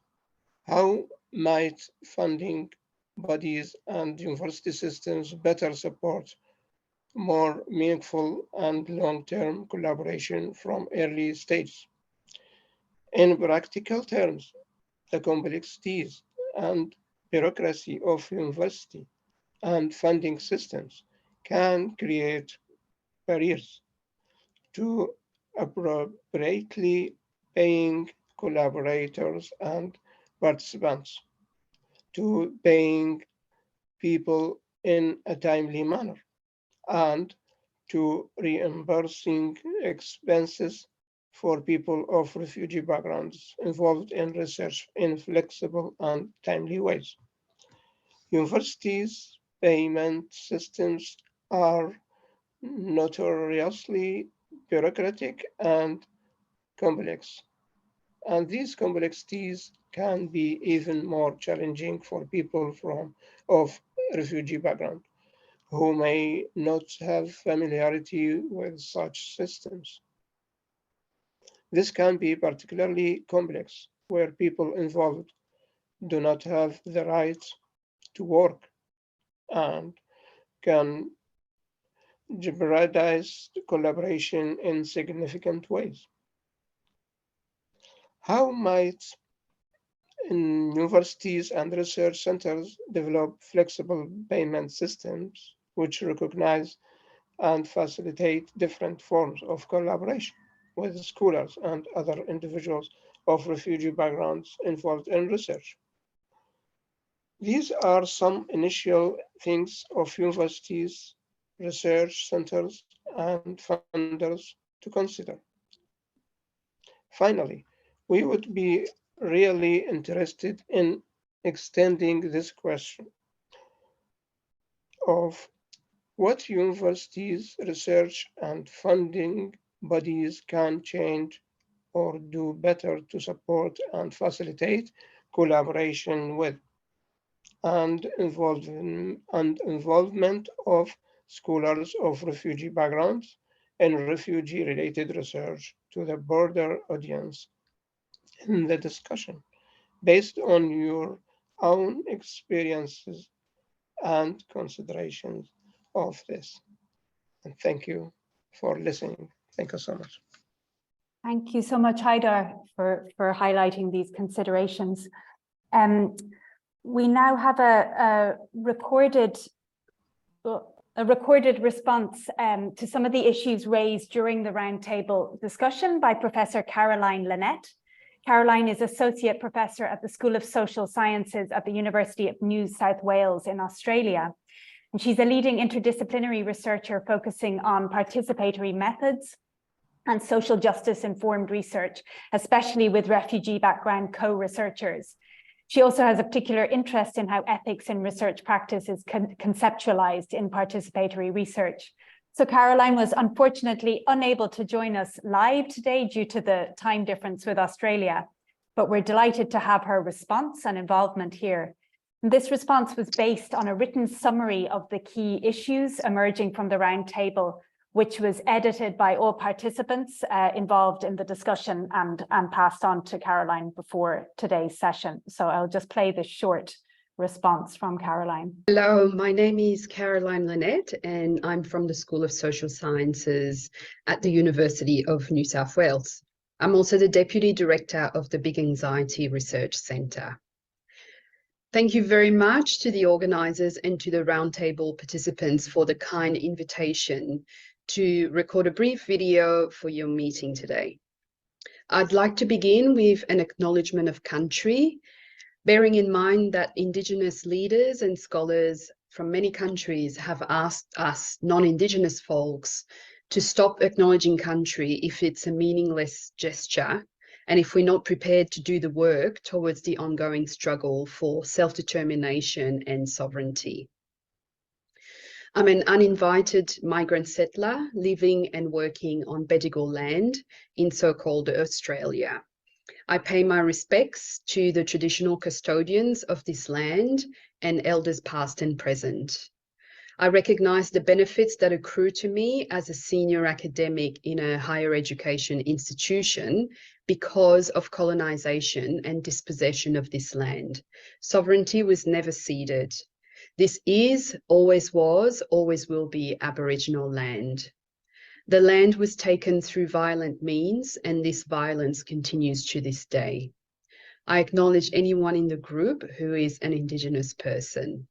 how might funding bodies and university systems better support more meaningful and long-term collaboration from early stages? In practical terms, the complexities and bureaucracy of university and funding systems can create barriers to appropriately paying collaborators and participants, to paying people in a timely manner, and to reimbursing expenses for people of refugee backgrounds involved in research in flexible and timely ways. Universities' payment systems are notoriously bureaucratic and complex, and these complexities can be even more challenging for people of refugee background who may not have familiarity with such systems. This can be particularly complex where people involved do not have the right to work and can jeopardize collaboration in significant ways. How might universities and research centers develop flexible payment systems which recognize and facilitate different forms of collaboration with scholars and other individuals of refugee backgrounds involved in research? These are some initial things of universities, research centers, and funders to consider. Finally, we would be really interested in extending this question of what universities, research, and funding bodies can change or do better to support and facilitate collaboration with and involvement of scholars of refugee backgrounds and refugee-related research to the broader audience in the discussion, based on your own experiences and considerations of this. And thank you for listening. Thank you so much. Thank you so much, Haidar, for highlighting these considerations. We now have a recorded response to some of the issues raised during the roundtable discussion by Professor Caroline Lynette. Caroline is Associate Professor at the School of Social Sciences at the University of New South Wales in Australia. And she's a leading interdisciplinary researcher focusing on participatory methods and social justice informed research, especially with refugee background co-researchers. She also has a particular interest in how ethics in research practice is conceptualized in participatory research. So Caroline was unfortunately unable to join us live today due to the time difference with Australia, but we're delighted to have her response and involvement here. And this response was based on a written summary of the key issues emerging from the roundtable, which was edited by all participants involved in the discussion and passed on to Caroline before today's session. So I'll just play this short response from Caroline. Hello, my name is Caroline Lynette, and I'm from the School of Social Sciences at the University of New South Wales. I'm also the Deputy Director of the Big Anxiety Research Centre. Thank you very much to the organisers and to the roundtable participants for the kind invitation to record a brief video for your meeting today. I'd like to begin with an acknowledgement of country, bearing in mind that Indigenous leaders and scholars from many countries have asked us non-Indigenous folks to stop acknowledging country if it's a meaningless gesture and if we're not prepared to do the work towards the ongoing struggle for self-determination and sovereignty. I'm an uninvited migrant settler living and working on Bedegal land in so-called Australia. I pay my respects to the traditional custodians of this land and elders past and present. I recognise the benefits that accrue to me as a senior academic in a higher education institution because of colonisation and dispossession of this land. Sovereignty was never ceded. This is, always was, always will be Aboriginal land. The land was taken through violent means, and this violence continues to this day. I acknowledge anyone in the group who is an Indigenous person.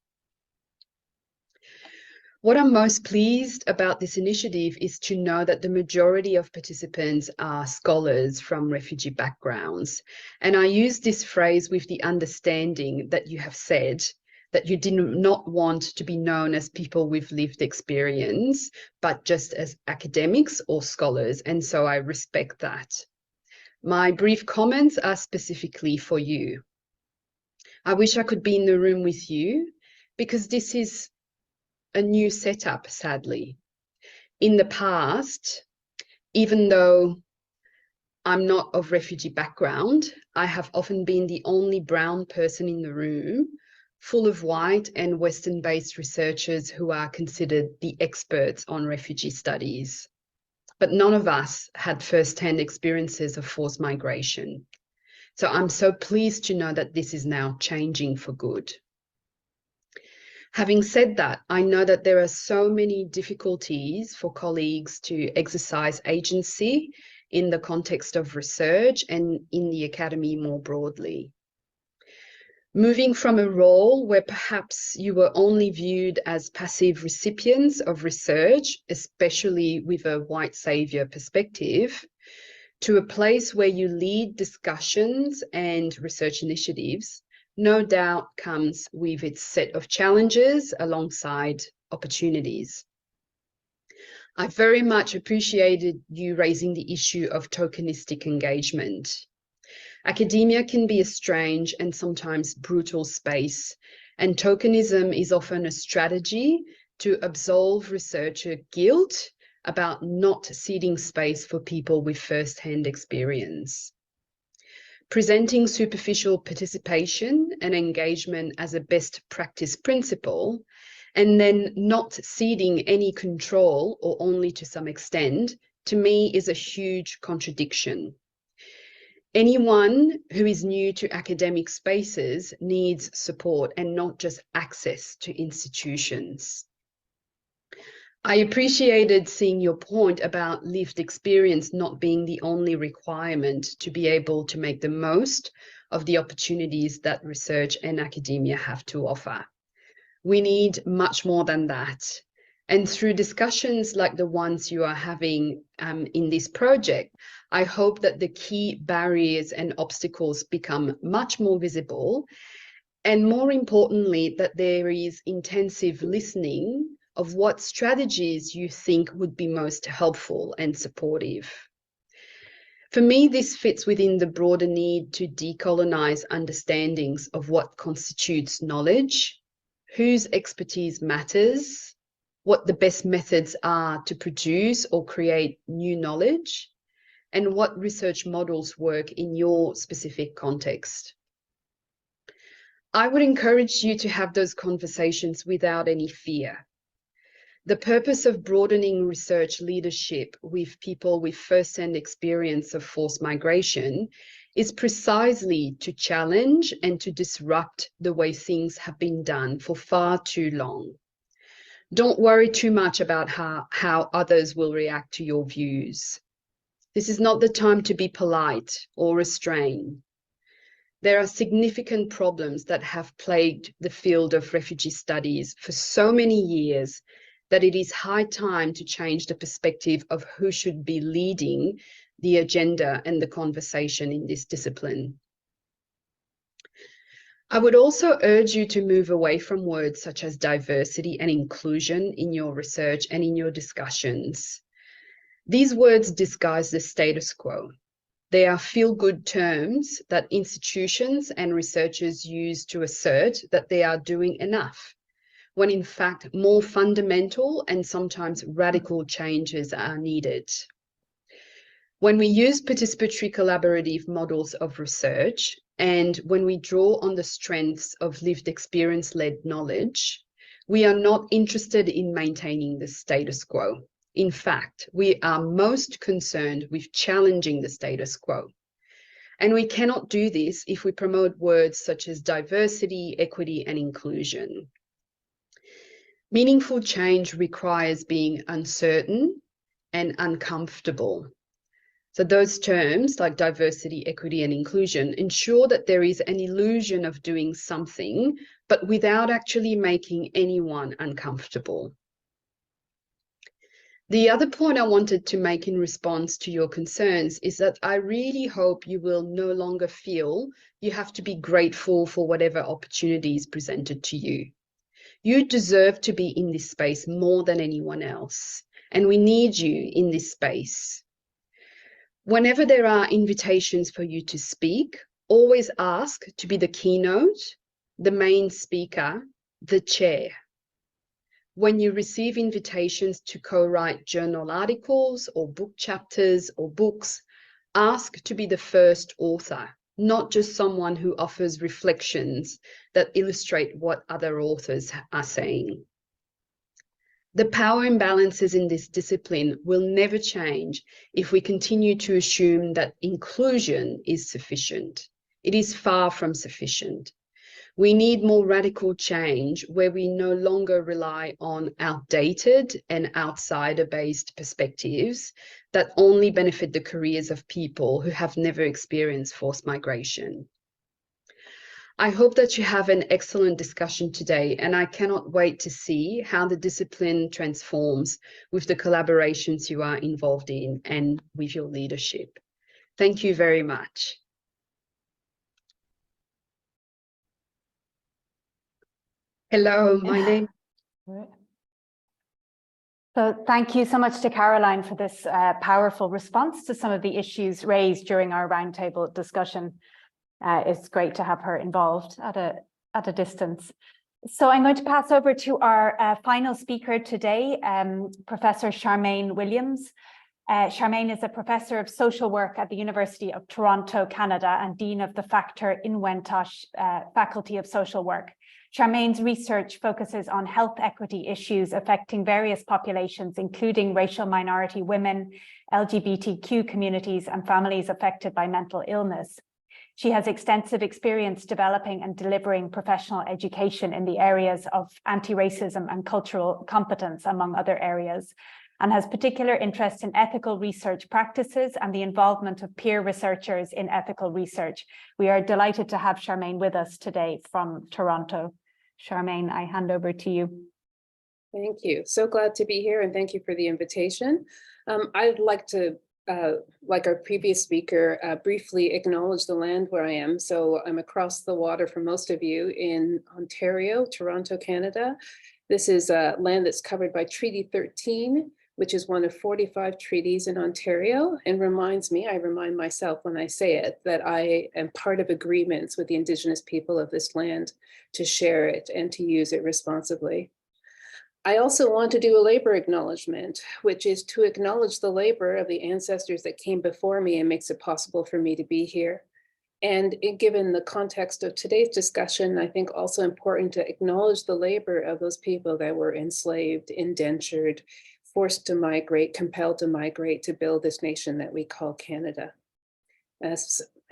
What I'm most pleased about this initiative is to know that the majority of participants are scholars from refugee backgrounds. And I use this phrase with the understanding that you have said that you did not want to be known as people with lived experience, but just as academics or scholars. And so I respect that. My brief comments are specifically for you. I wish I could be in the room with you because this is a new setup, sadly. In the past, even though I'm not of refugee background, I have often been the only brown person in the room, full of white and Western-based researchers who are considered the experts on refugee studies. But none of us had first-hand experiences of forced migration. So I'm so pleased to know that this is now changing for good. Having said that, I know that there are so many difficulties for colleagues to exercise agency in the context of research and in the academy more broadly. Moving from a role where perhaps you were only viewed as passive recipients of research, especially with a white saviour perspective, to a place where you lead discussions and research initiatives, no doubt comes with its set of challenges alongside opportunities. I very much appreciated you raising the issue of tokenistic engagement. Academia can be a strange and sometimes brutal space, and tokenism is often a strategy to absolve researcher guilt about not ceding space for people with first-hand experience. Presenting superficial participation and engagement as a best practice principle, and then not ceding any control or only to some extent, to me is a huge contradiction. Anyone who is new to academic spaces needs support and not just access to institutions. I appreciated seeing your point about lived experience not being the only requirement to be able to make the most of the opportunities that research and academia have to offer. We need much more than that. And through discussions like the ones you are having in this project, I hope that the key barriers and obstacles become much more visible, and more importantly, that there is intensive listening of what strategies you think would be most helpful and supportive. For me, this fits within the broader need to decolonize understandings of what constitutes knowledge, whose expertise matters, what the best methods are to produce or create new knowledge, and what research models work in your specific context. I would encourage you to have those conversations without any fear. The purpose of broadening research leadership with people with first-hand experience of forced migration is precisely to challenge and to disrupt the way things have been done for far too long. Don't worry too much about how others will react to your views. This is not the time to be polite or restrained. There are significant problems that have plagued the field of refugee studies for so many years that it is high time to change the perspective of who should be leading the agenda and the conversation in this discipline. I would also urge you to move away from words such as diversity and inclusion in your research and in your discussions. These words disguise the status quo. They are feel-good terms that institutions and researchers use to assert that they are doing enough, when in fact more fundamental and sometimes radical changes are needed. When we use participatory collaborative models of research, and when we draw on the strengths of lived experience-led knowledge, we are not interested in maintaining the status quo. In fact, we are most concerned with challenging the status quo. And we cannot do this if we promote words such as diversity, equity, and inclusion. Meaningful change requires being uncertain and uncomfortable. So those terms like diversity, equity, and inclusion ensure that there is an illusion of doing something, but without actually making anyone uncomfortable. The other point I wanted to make in response to your concerns is that I really hope you will no longer feel you have to be grateful for whatever opportunities presented to you. You deserve to be in this space more than anyone else, and we need you in this space. Whenever there are invitations for you to speak, always ask to be the keynote, the main speaker, the chair. When you receive invitations to co-write journal articles or book chapters or books, ask to be the first author, not just someone who offers reflections that illustrate what other authors are saying. The power imbalances in this discipline will never change if we continue to assume that inclusion is sufficient. It is far from sufficient. We need more radical change where we no longer rely on outdated and outsider-based perspectives that only benefit the careers of people who have never experienced forced migration. I hope that you have an excellent discussion today, and I cannot wait to see how the discipline transforms with the collaborations you are involved in and with your leadership. Thank you very much. Hello, my name. So thank you so much to Caroline for this powerful response to some of the issues raised during our roundtable discussion. It's great to have her involved at a distance. So I'm going to pass over to our final speaker today, Professor Charmaine Williams. Charmaine is a professor of social work at the University of Toronto, Canada, and Dean of the Factor Inwentosh Faculty of Social Work. Charmaine's research focuses on health equity issues affecting various populations, including racial minority women, LGBTQ communities, and families affected by mental illness. She has extensive experience developing and delivering professional education in the areas of anti-racism and cultural competence, among other areas, and has particular interest in ethical research practices and the involvement of peer researchers in ethical research. We are delighted to have Charmaine with us today from Toronto. Charmaine, I hand over to you. Thank you. So glad to be here, and thank you for the invitation. I'd like to, like our previous speaker, briefly acknowledge the land where I am. So I'm across the water from most of you in Ontario, Toronto, Canada. This is land that's covered by Treaty 13, which is one of 45 treaties in Ontario, and I remind myself when I say it, that I am part of agreements with the Indigenous people of this land to share it and to use it responsibly. I also want to do a labor acknowledgement, which is to acknowledge the labor of the ancestors that came before me and makes it possible for me to be here. And given the context of today's discussion, I think also important to acknowledge the labor of those people that were enslaved, indentured, forced to migrate, compelled to migrate to build this nation that we call Canada.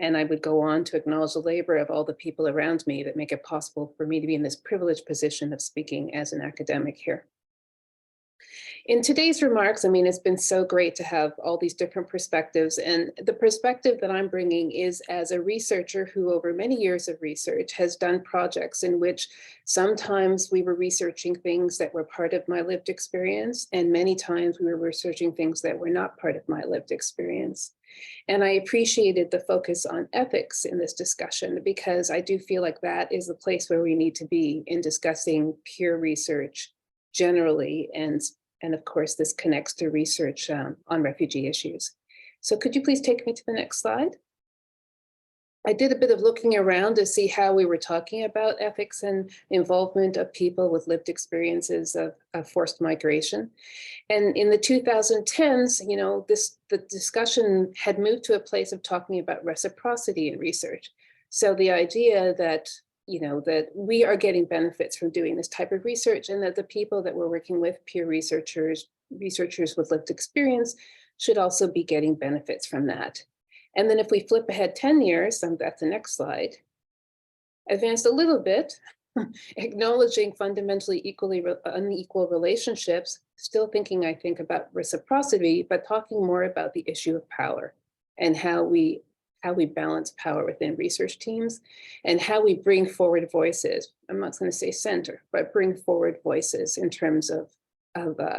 And I would go on to acknowledge the labor of all the people around me that make it possible for me to be in this privileged position of speaking as an academic here. In today's remarks, I mean, it's been so great to have all these different perspectives, and the perspective that I'm bringing is as a researcher who over many years of research has done projects in which sometimes we were researching things that were part of my lived experience, and many times we were researching things that were not part of my lived experience. And I appreciated the focus on ethics in this discussion, because I do feel like that is the place where we need to be in discussing peer research generally, and of course, this connects to research on refugee issues. So could you please take me to the next slide? I did a bit of looking around to see how we were talking about ethics and involvement of people with lived experiences of forced migration. And in the 2010s, you know, the discussion had moved to a place of talking about reciprocity in research. So the idea that, you know, that we are getting benefits from doing this type of research, and that the people that we're working with, peer researchers with lived experience, should also be getting benefits from that. And then if we flip ahead 10 years, that's the next slide, advanced a little bit, acknowledging fundamentally unequal relationships, still thinking, I think, about reciprocity, but talking more about the issue of power and how we balance power within research teams, and how we bring forward voices. I'm not going to say center, but bring forward voices in terms of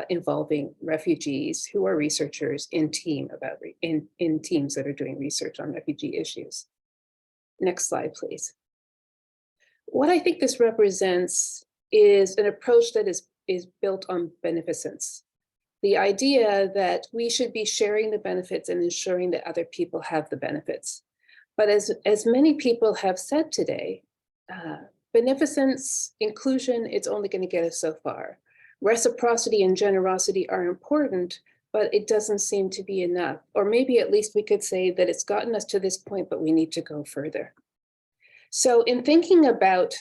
involving refugees who are researchers in teams that are doing research on refugee issues. Next slide, please. What I think this represents is an approach that is built on beneficence. The idea that we should be sharing the benefits and ensuring that other people have the benefits. But as many people have said today, beneficence, inclusion, it's only going to get us so far. Reciprocity and generosity are important, but it doesn't seem to be enough. Or maybe at least we could say that it's gotten us to this point, but we need to go further. So in thinking about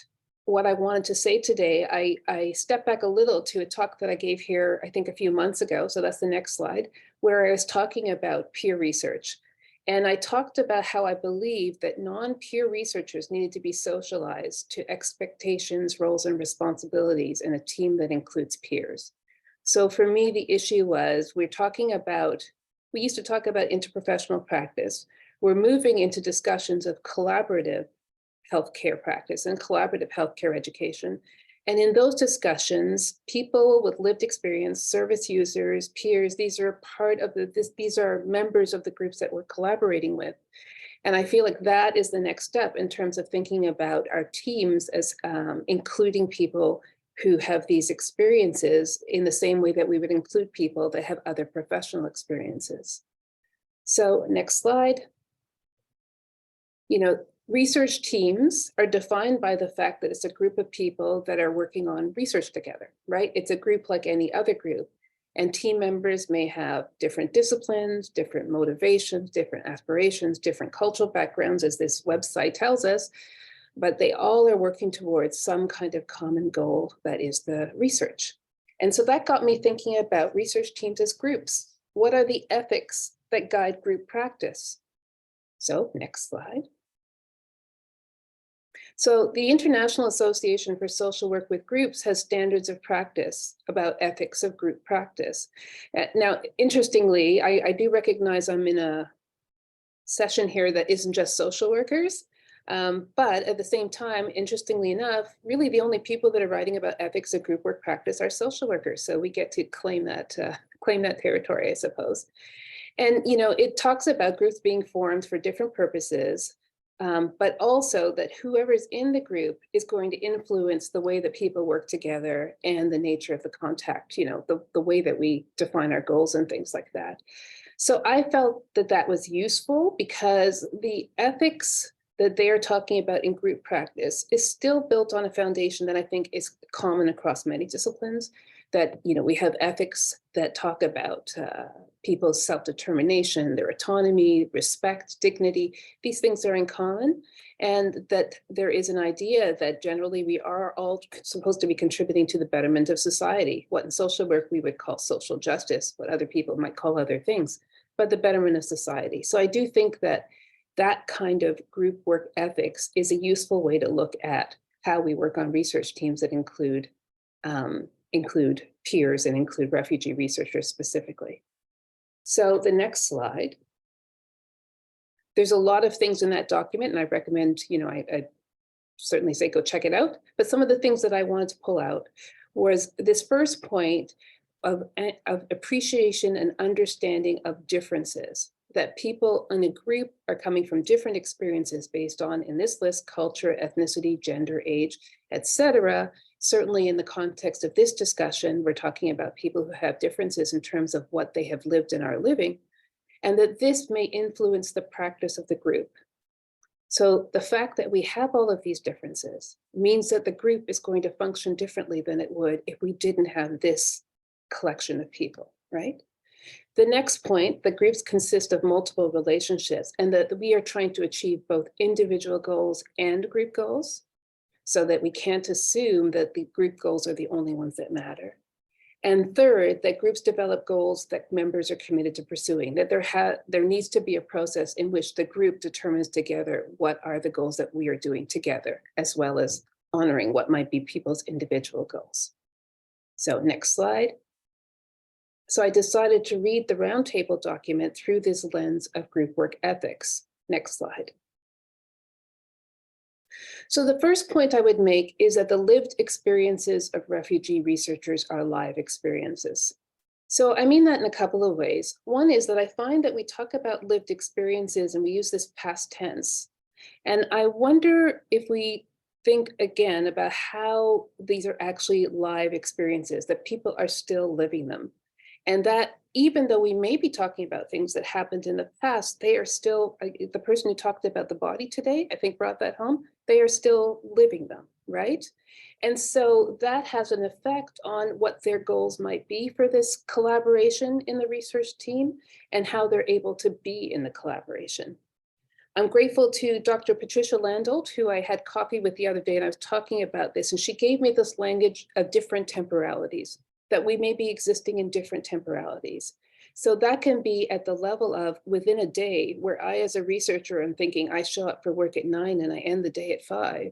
what I wanted to say today, I stepped back a little to a talk that I gave here, I think a few months ago, so that's the next slide, where I was talking about peer research. And I talked about how I believe that non-peer researchers needed to be socialized to expectations, roles, and responsibilities in a team that includes peers. So for me, the issue was, we used to talk about interprofessional practice. We're moving into discussions of collaborative healthcare practice and collaborative healthcare education. And in those discussions, people with lived experience, service users, peers, these are these are members of the groups that we're collaborating with. And I feel like that is the next step in terms of thinking about our teams as including people who have these experiences in the same way that we would include people that have other professional experiences. So next slide. You know, research teams are defined by the fact that it's a group of people that are working on research together, right? It's a group like any other group. And team members may have different disciplines, different motivations, different aspirations, different cultural backgrounds, as this website tells us, but they all are working towards some kind of common goal that is the research. And so that got me thinking about research teams as groups. What are the ethics that guide group practice? So next slide. So the International Association for Social Work with Groups has standards of practice about ethics of group practice. Now, interestingly, I do recognize I'm in a session here that isn't just social workers, but at the same time, interestingly enough, really the only people that are writing about ethics of group work practice are social workers. So we get to claim that territory, I suppose. And you know, it talks about groups being formed for different purposes, but also that whoever's in the group is going to influence the way that people work together and the nature of the contact, you know, the way that we define our goals and things like that. So I felt that that was useful because the ethics that they are talking about in group practice is still built on a foundation that I think is common across many disciplines. That, you know, we have ethics that talk about people's self-determination, their autonomy, respect, dignity. These things are in common, and that there is an idea that generally we are all supposed to be contributing to the betterment of society, what in social work we would call social justice, what other people might call other things, but the betterment of society. So I do think that that kind of group work ethics is a useful way to look at how we work on research teams that include peers and include refugee researchers specifically. So the next slide. There's a lot of things in that document, and I recommend, you know, I certainly say go check it out. But some of the things that I wanted to pull out was this first point of appreciation and understanding of differences, that people in a group are coming from different experiences based on, in this list, culture, ethnicity, gender, age, etc. Certainly in the context of this discussion, we're talking about people who have differences in terms of what they have lived and are living, and that this may influence the practice of the group. So the fact that we have all of these differences means that the group is going to function differently than it would if we didn't have this collection of people, right? The next point, the groups consist of multiple relationships and that we are trying to achieve both individual goals and group goals, so that we can't assume that the group goals are the only ones that matter. And third, that groups develop goals that members are committed to pursuing, that there needs to be a process in which the group determines together what are the goals that we are doing together, as well as honoring what might be people's individual goals. So next slide. So I decided to read the roundtable document through this lens of group work ethics. Next slide. So the first point I would make is that the lived experiences of refugee researchers are live experiences. So I mean that in a couple of ways. One is that I find that we talk about lived experiences and we use this past tense. And I wonder if we think again about how these are actually live experiences, that people are still living them. And that even though we may be talking about things that happened in the past, they are still, the person who talked about the body today, I think brought that home, they are still living them, right? And so that has an effect on what their goals might be for this collaboration in the research team and how they're able to be in the collaboration. I'm grateful to Dr. Patricia Landolt, who I had coffee with the other day, and I was talking about this, and she gave me this language of different temporalities, that we may be existing in different temporalities. So that can be at the level of within a day where I, as a researcher, am thinking I show up for work at 9 and I end the day at 5.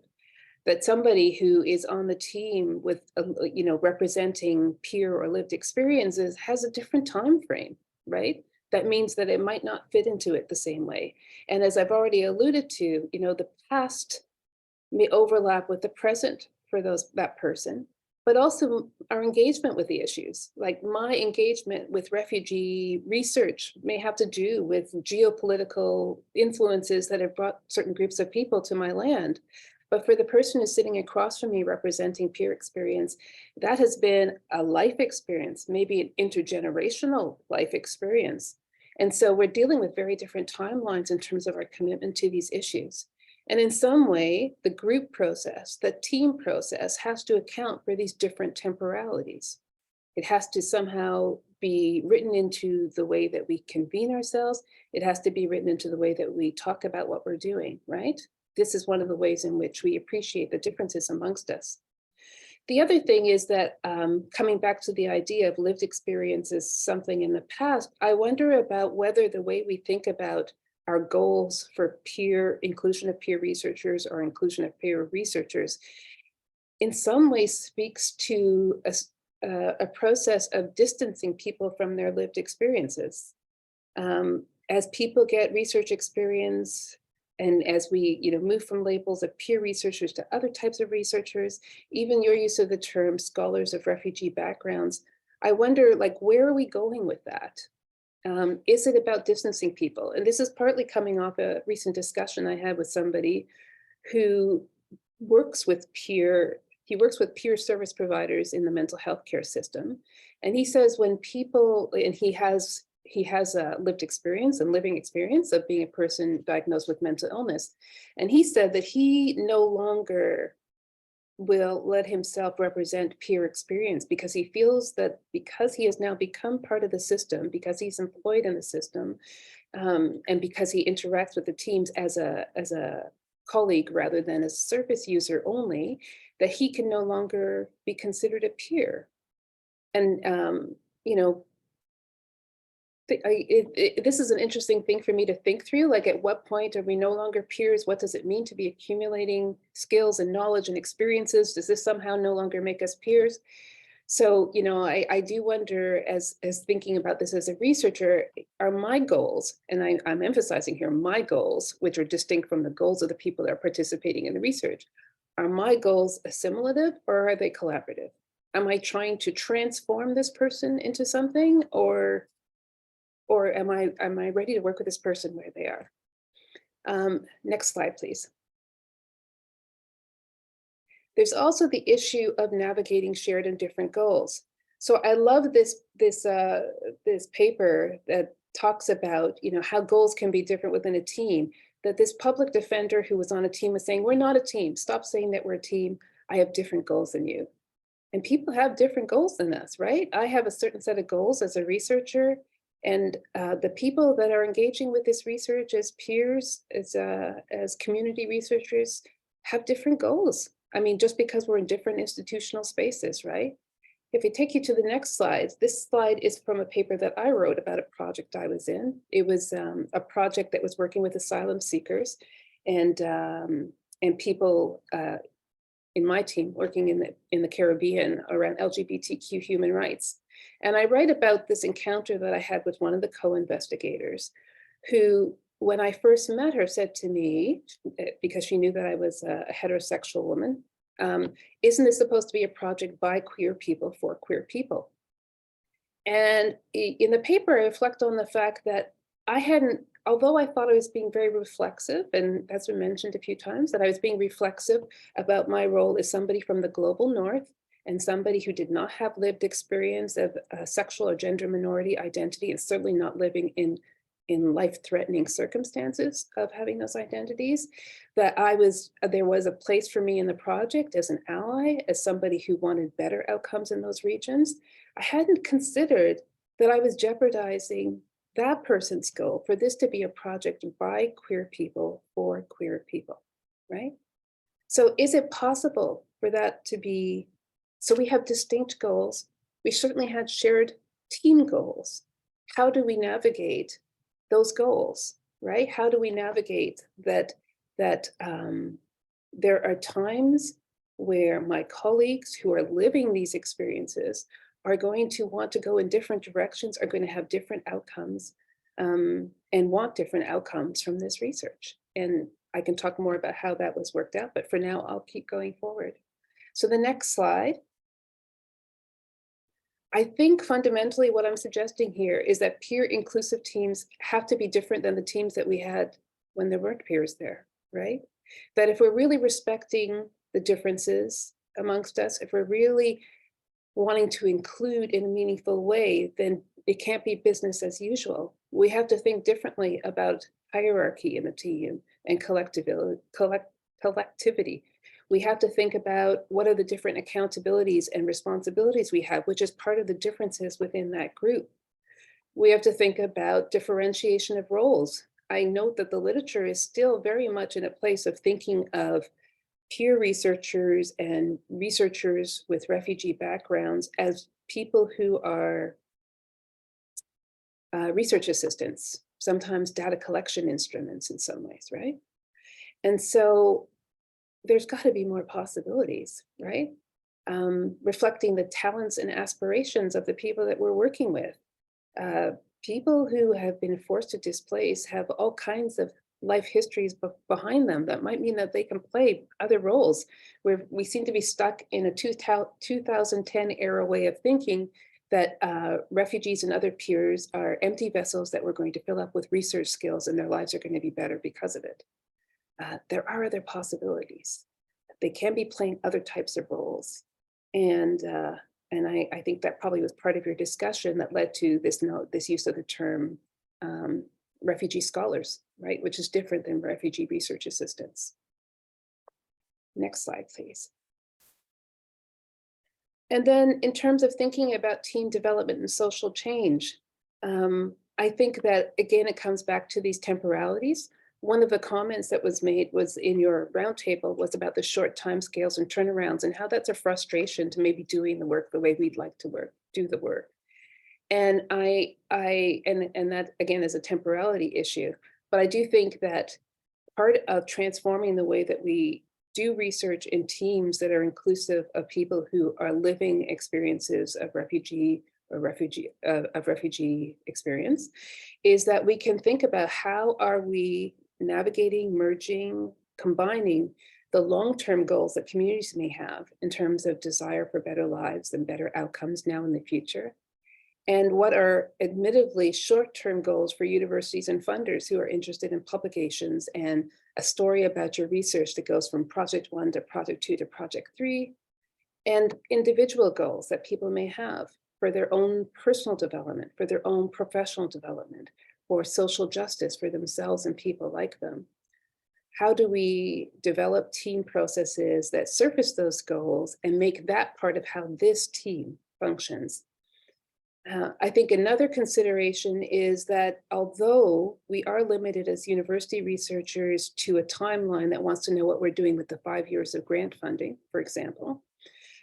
That somebody who is on the team with, representing peer or lived experiences has a different time frame, right? That means that it might not fit into it the same way. And as I've already alluded to, the past may overlap with the present for that person, but also our engagement with the issues. Like my engagement with refugee research may have to do with geopolitical influences that have brought certain groups of people to my land. But for the person who's sitting across from me representing peer experience, that has been a life experience, maybe an intergenerational life experience. And so we're dealing with very different timelines in terms of our commitment to these issues. And in some way, the group process, the team process has to account for these different temporalities. It has to somehow be written into the way that we convene ourselves. It has to be written into the way that we talk about what we're doing, right? This is one of the ways in which we appreciate the differences amongst us. The other thing is that coming back to the idea of lived experiences, something in the past, I wonder about whether the way we think about our goals for inclusion of peer researchers or inclusion of peer researchers in some ways speaks to a process of distancing people from their lived experiences. As people get research experience, and as we move from labels of peer researchers to other types of researchers, even your use of the term scholars of refugee backgrounds, I wonder, where are we going with that? Is it about distancing people? And this is partly coming off a recent discussion I had with somebody who works with peer service providers in the mental health care system. And he says when people, and he has a lived experience and living experience of being a person diagnosed with mental illness. And he said that he no longer will let himself represent peer experience because he feels that because he has now become part of the system, because he's employed in the system, and because he interacts with the teams as a colleague rather than a service user only, that he can no longer be considered a peer. And this is an interesting thing for me to think through, at what point are we no longer peers? What does it mean to be accumulating skills and knowledge and experiences? Does this somehow no longer make us peers? So, I do wonder, as thinking about this as a researcher, are my goals, and I'm emphasizing here my goals, which are distinct from the goals of the people that are participating in the research, are my goals assimilative or are they collaborative? Am I trying to transform this person into something, or am I ready to work with this person where they are? Next slide, please. There's also the issue of navigating shared and different goals. So I love this paper that talks about how goals can be different within a team, that this public defender who was on a team was saying, we're not a team, stop saying that we're a team, I have different goals than you. And people have different goals than us, right? I have a certain set of goals as a researcher, and the people that are engaging with this research as peers, as community researchers, have different goals. I mean, just because we're in different institutional spaces, right? If we take you to the next slide, this slide is from a paper that I wrote about a project I was in. It was a project that was working with asylum seekers and people in my team working in the Caribbean around LGBTQ human rights. And I write about this encounter that I had with one of the co-investigators who, when I first met her, said to me, because she knew that I was a heterosexual woman, isn't this supposed to be a project by queer people for queer people? And in the paper, I reflect on the fact that I hadn't, although I thought I was being very reflexive, and that's been mentioned a few times, that I was being reflexive about my role as somebody from the global north and somebody who did not have lived experience of sexual or gender minority identity, and certainly not living in life-threatening circumstances of having those identities, that there was a place for me in the project as an ally, as somebody who wanted better outcomes in those regions. I hadn't considered that I was jeopardizing that person's goal for this to be a project by queer people for queer people, right? So is it possible for that to be, so we have distinct goals. We certainly had shared team goals. How do we navigate those goals, right? How do we navigate that there are times where my colleagues who are living these experiences are going to want to go in different directions, are going to have different outcomes, and want different outcomes from this research. And I can talk more about how that was worked out, but for now, I'll keep going forward. So the next slide. I think fundamentally what I'm suggesting here is that peer inclusive teams have to be different than the teams that we had when there weren't peers there, right? That if we're really respecting the differences amongst us, if we're really wanting to include in a meaningful way, then it can't be business as usual. We have to think differently about hierarchy in the team and collectivity. We have to think about what are the different accountabilities and responsibilities we have, which is part of the differences within that group. We have to think about differentiation of roles. I note that the literature is still very much in a place of thinking of peer researchers and researchers with refugee backgrounds as people who are research assistants, sometimes data collection instruments in some ways, right? And so there's got to be more possibilities, right? Reflecting the talents and aspirations of the people that we're working with. People who have been forced to displace have all kinds of life histories behind them that might mean that they can play other roles, where we seem to be stuck in a 2010 era way of thinking that refugees and other peers are empty vessels that we're going to fill up with research skills and their lives are going to be better because of it. There are other possibilities. They can be playing other types of roles. And I think that probably was part of your discussion that led to this use of the term refugee scholars, right? Which is different than refugee research assistants. Next slide, please. And then in terms of thinking about team development and social change, I think that, again, it comes back to these temporalities. One of the comments that was made was in your roundtable was about the short timescales and turnarounds and how that's a frustration to maybe doing the work the way we'd like to do the work. And and that again is a temporality issue. But I do think that part of transforming the way that we do research in teams that are inclusive of people who are living experiences of refugee experience is that we can think about how are we navigating, merging, combining the long-term goals that communities may have in terms of desire for better lives and better outcomes now in the future. And what are admittedly short-term goals for universities and funders who are interested in publications and a story about your research that goes from project 1 to project 2 to project 3, and individual goals that people may have for their own personal development, for their own professional development, for social justice for themselves and people like them. How do we develop team processes that surface those goals and make that part of how this team functions? I think another consideration is that although we are limited as university researchers to a timeline that wants to know what we're doing with the 5 years of grant funding, for example,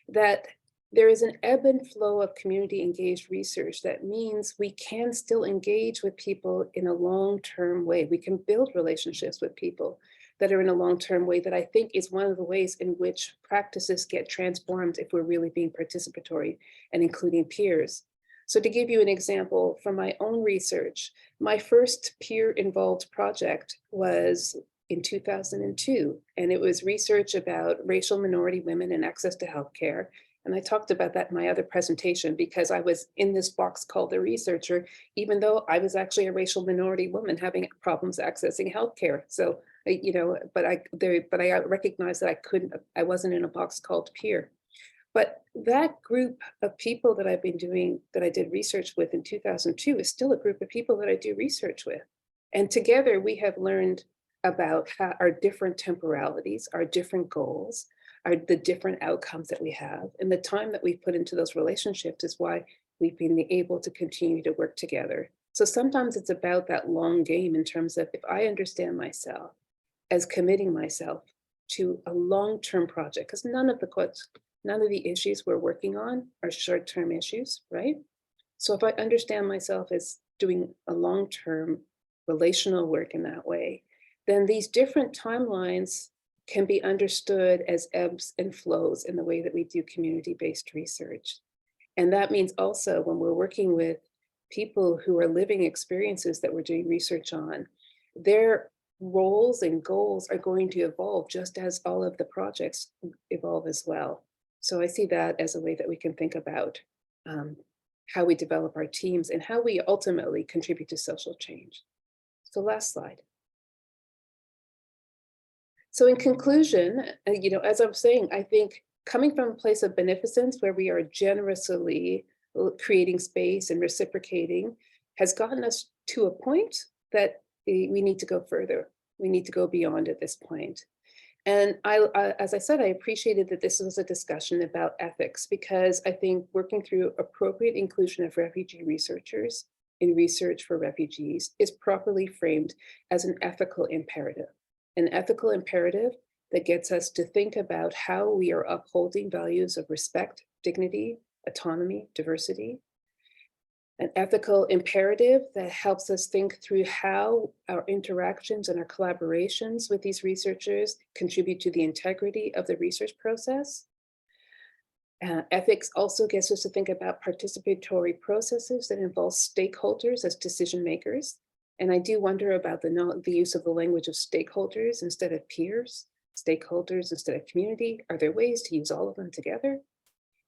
that there is an ebb and flow of community engaged research. That means we can still engage with people in a long-term way. We can build relationships with people that are in a long-term way that I think is one of the ways in which practices get transformed if we're really being participatory and including peers. So to give you an example from my own research, my first peer-involved project was in 2002, and it was research about racial minority women and access to healthcare. And I talked about that in my other presentation because I was in this box called the researcher, even though I was actually a racial minority woman having problems accessing healthcare. So, but I recognized that I wasn't in a box called peer. But that group of people that I did research with in 2002 is still a group of people that I do research with. And together we have learned about how our different temporalities, our different goals, the different outcomes that we have. And the time that we put into those relationships is why we've been able to continue to work together. So sometimes it's about that long game in terms of if I understand myself as committing myself to a long-term project, because none of the issues we're working on are short-term issues, right? So if I understand myself as doing a long-term relational work in that way, then these different timelines can be understood as ebbs and flows in the way that we do community-based research. And that means also when we're working with people who are living experiences that we're doing research on, their roles and goals are going to evolve just as all of the projects evolve as well. So I see that as a way that we can think about how we develop our teams and how we ultimately contribute to social change. So last slide. So in conclusion, as I'm saying, I think coming from a place of beneficence where we are generously creating space and reciprocating has gotten us to a point that we need to go further. We need to go beyond at this point. And as I said, I appreciated that this was a discussion about ethics because I think working through appropriate inclusion of refugee researchers in research for refugees is properly framed as an ethical imperative that gets us to think about how we are upholding values of respect, dignity, autonomy, diversity. An ethical imperative that helps us think through how our interactions and our collaborations with these researchers contribute to the integrity of the research process. Ethics also gets us to think about participatory processes that involve stakeholders as decision makers. And I do wonder about the use of the language of stakeholders instead of peers, stakeholders instead of community. Are there ways to use all of them together?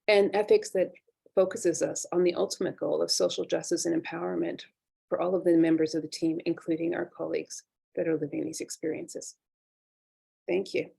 And ethics that focuses us on the ultimate goal of social justice and empowerment for all of the members of the team, including our colleagues that are living these experiences. Thank you.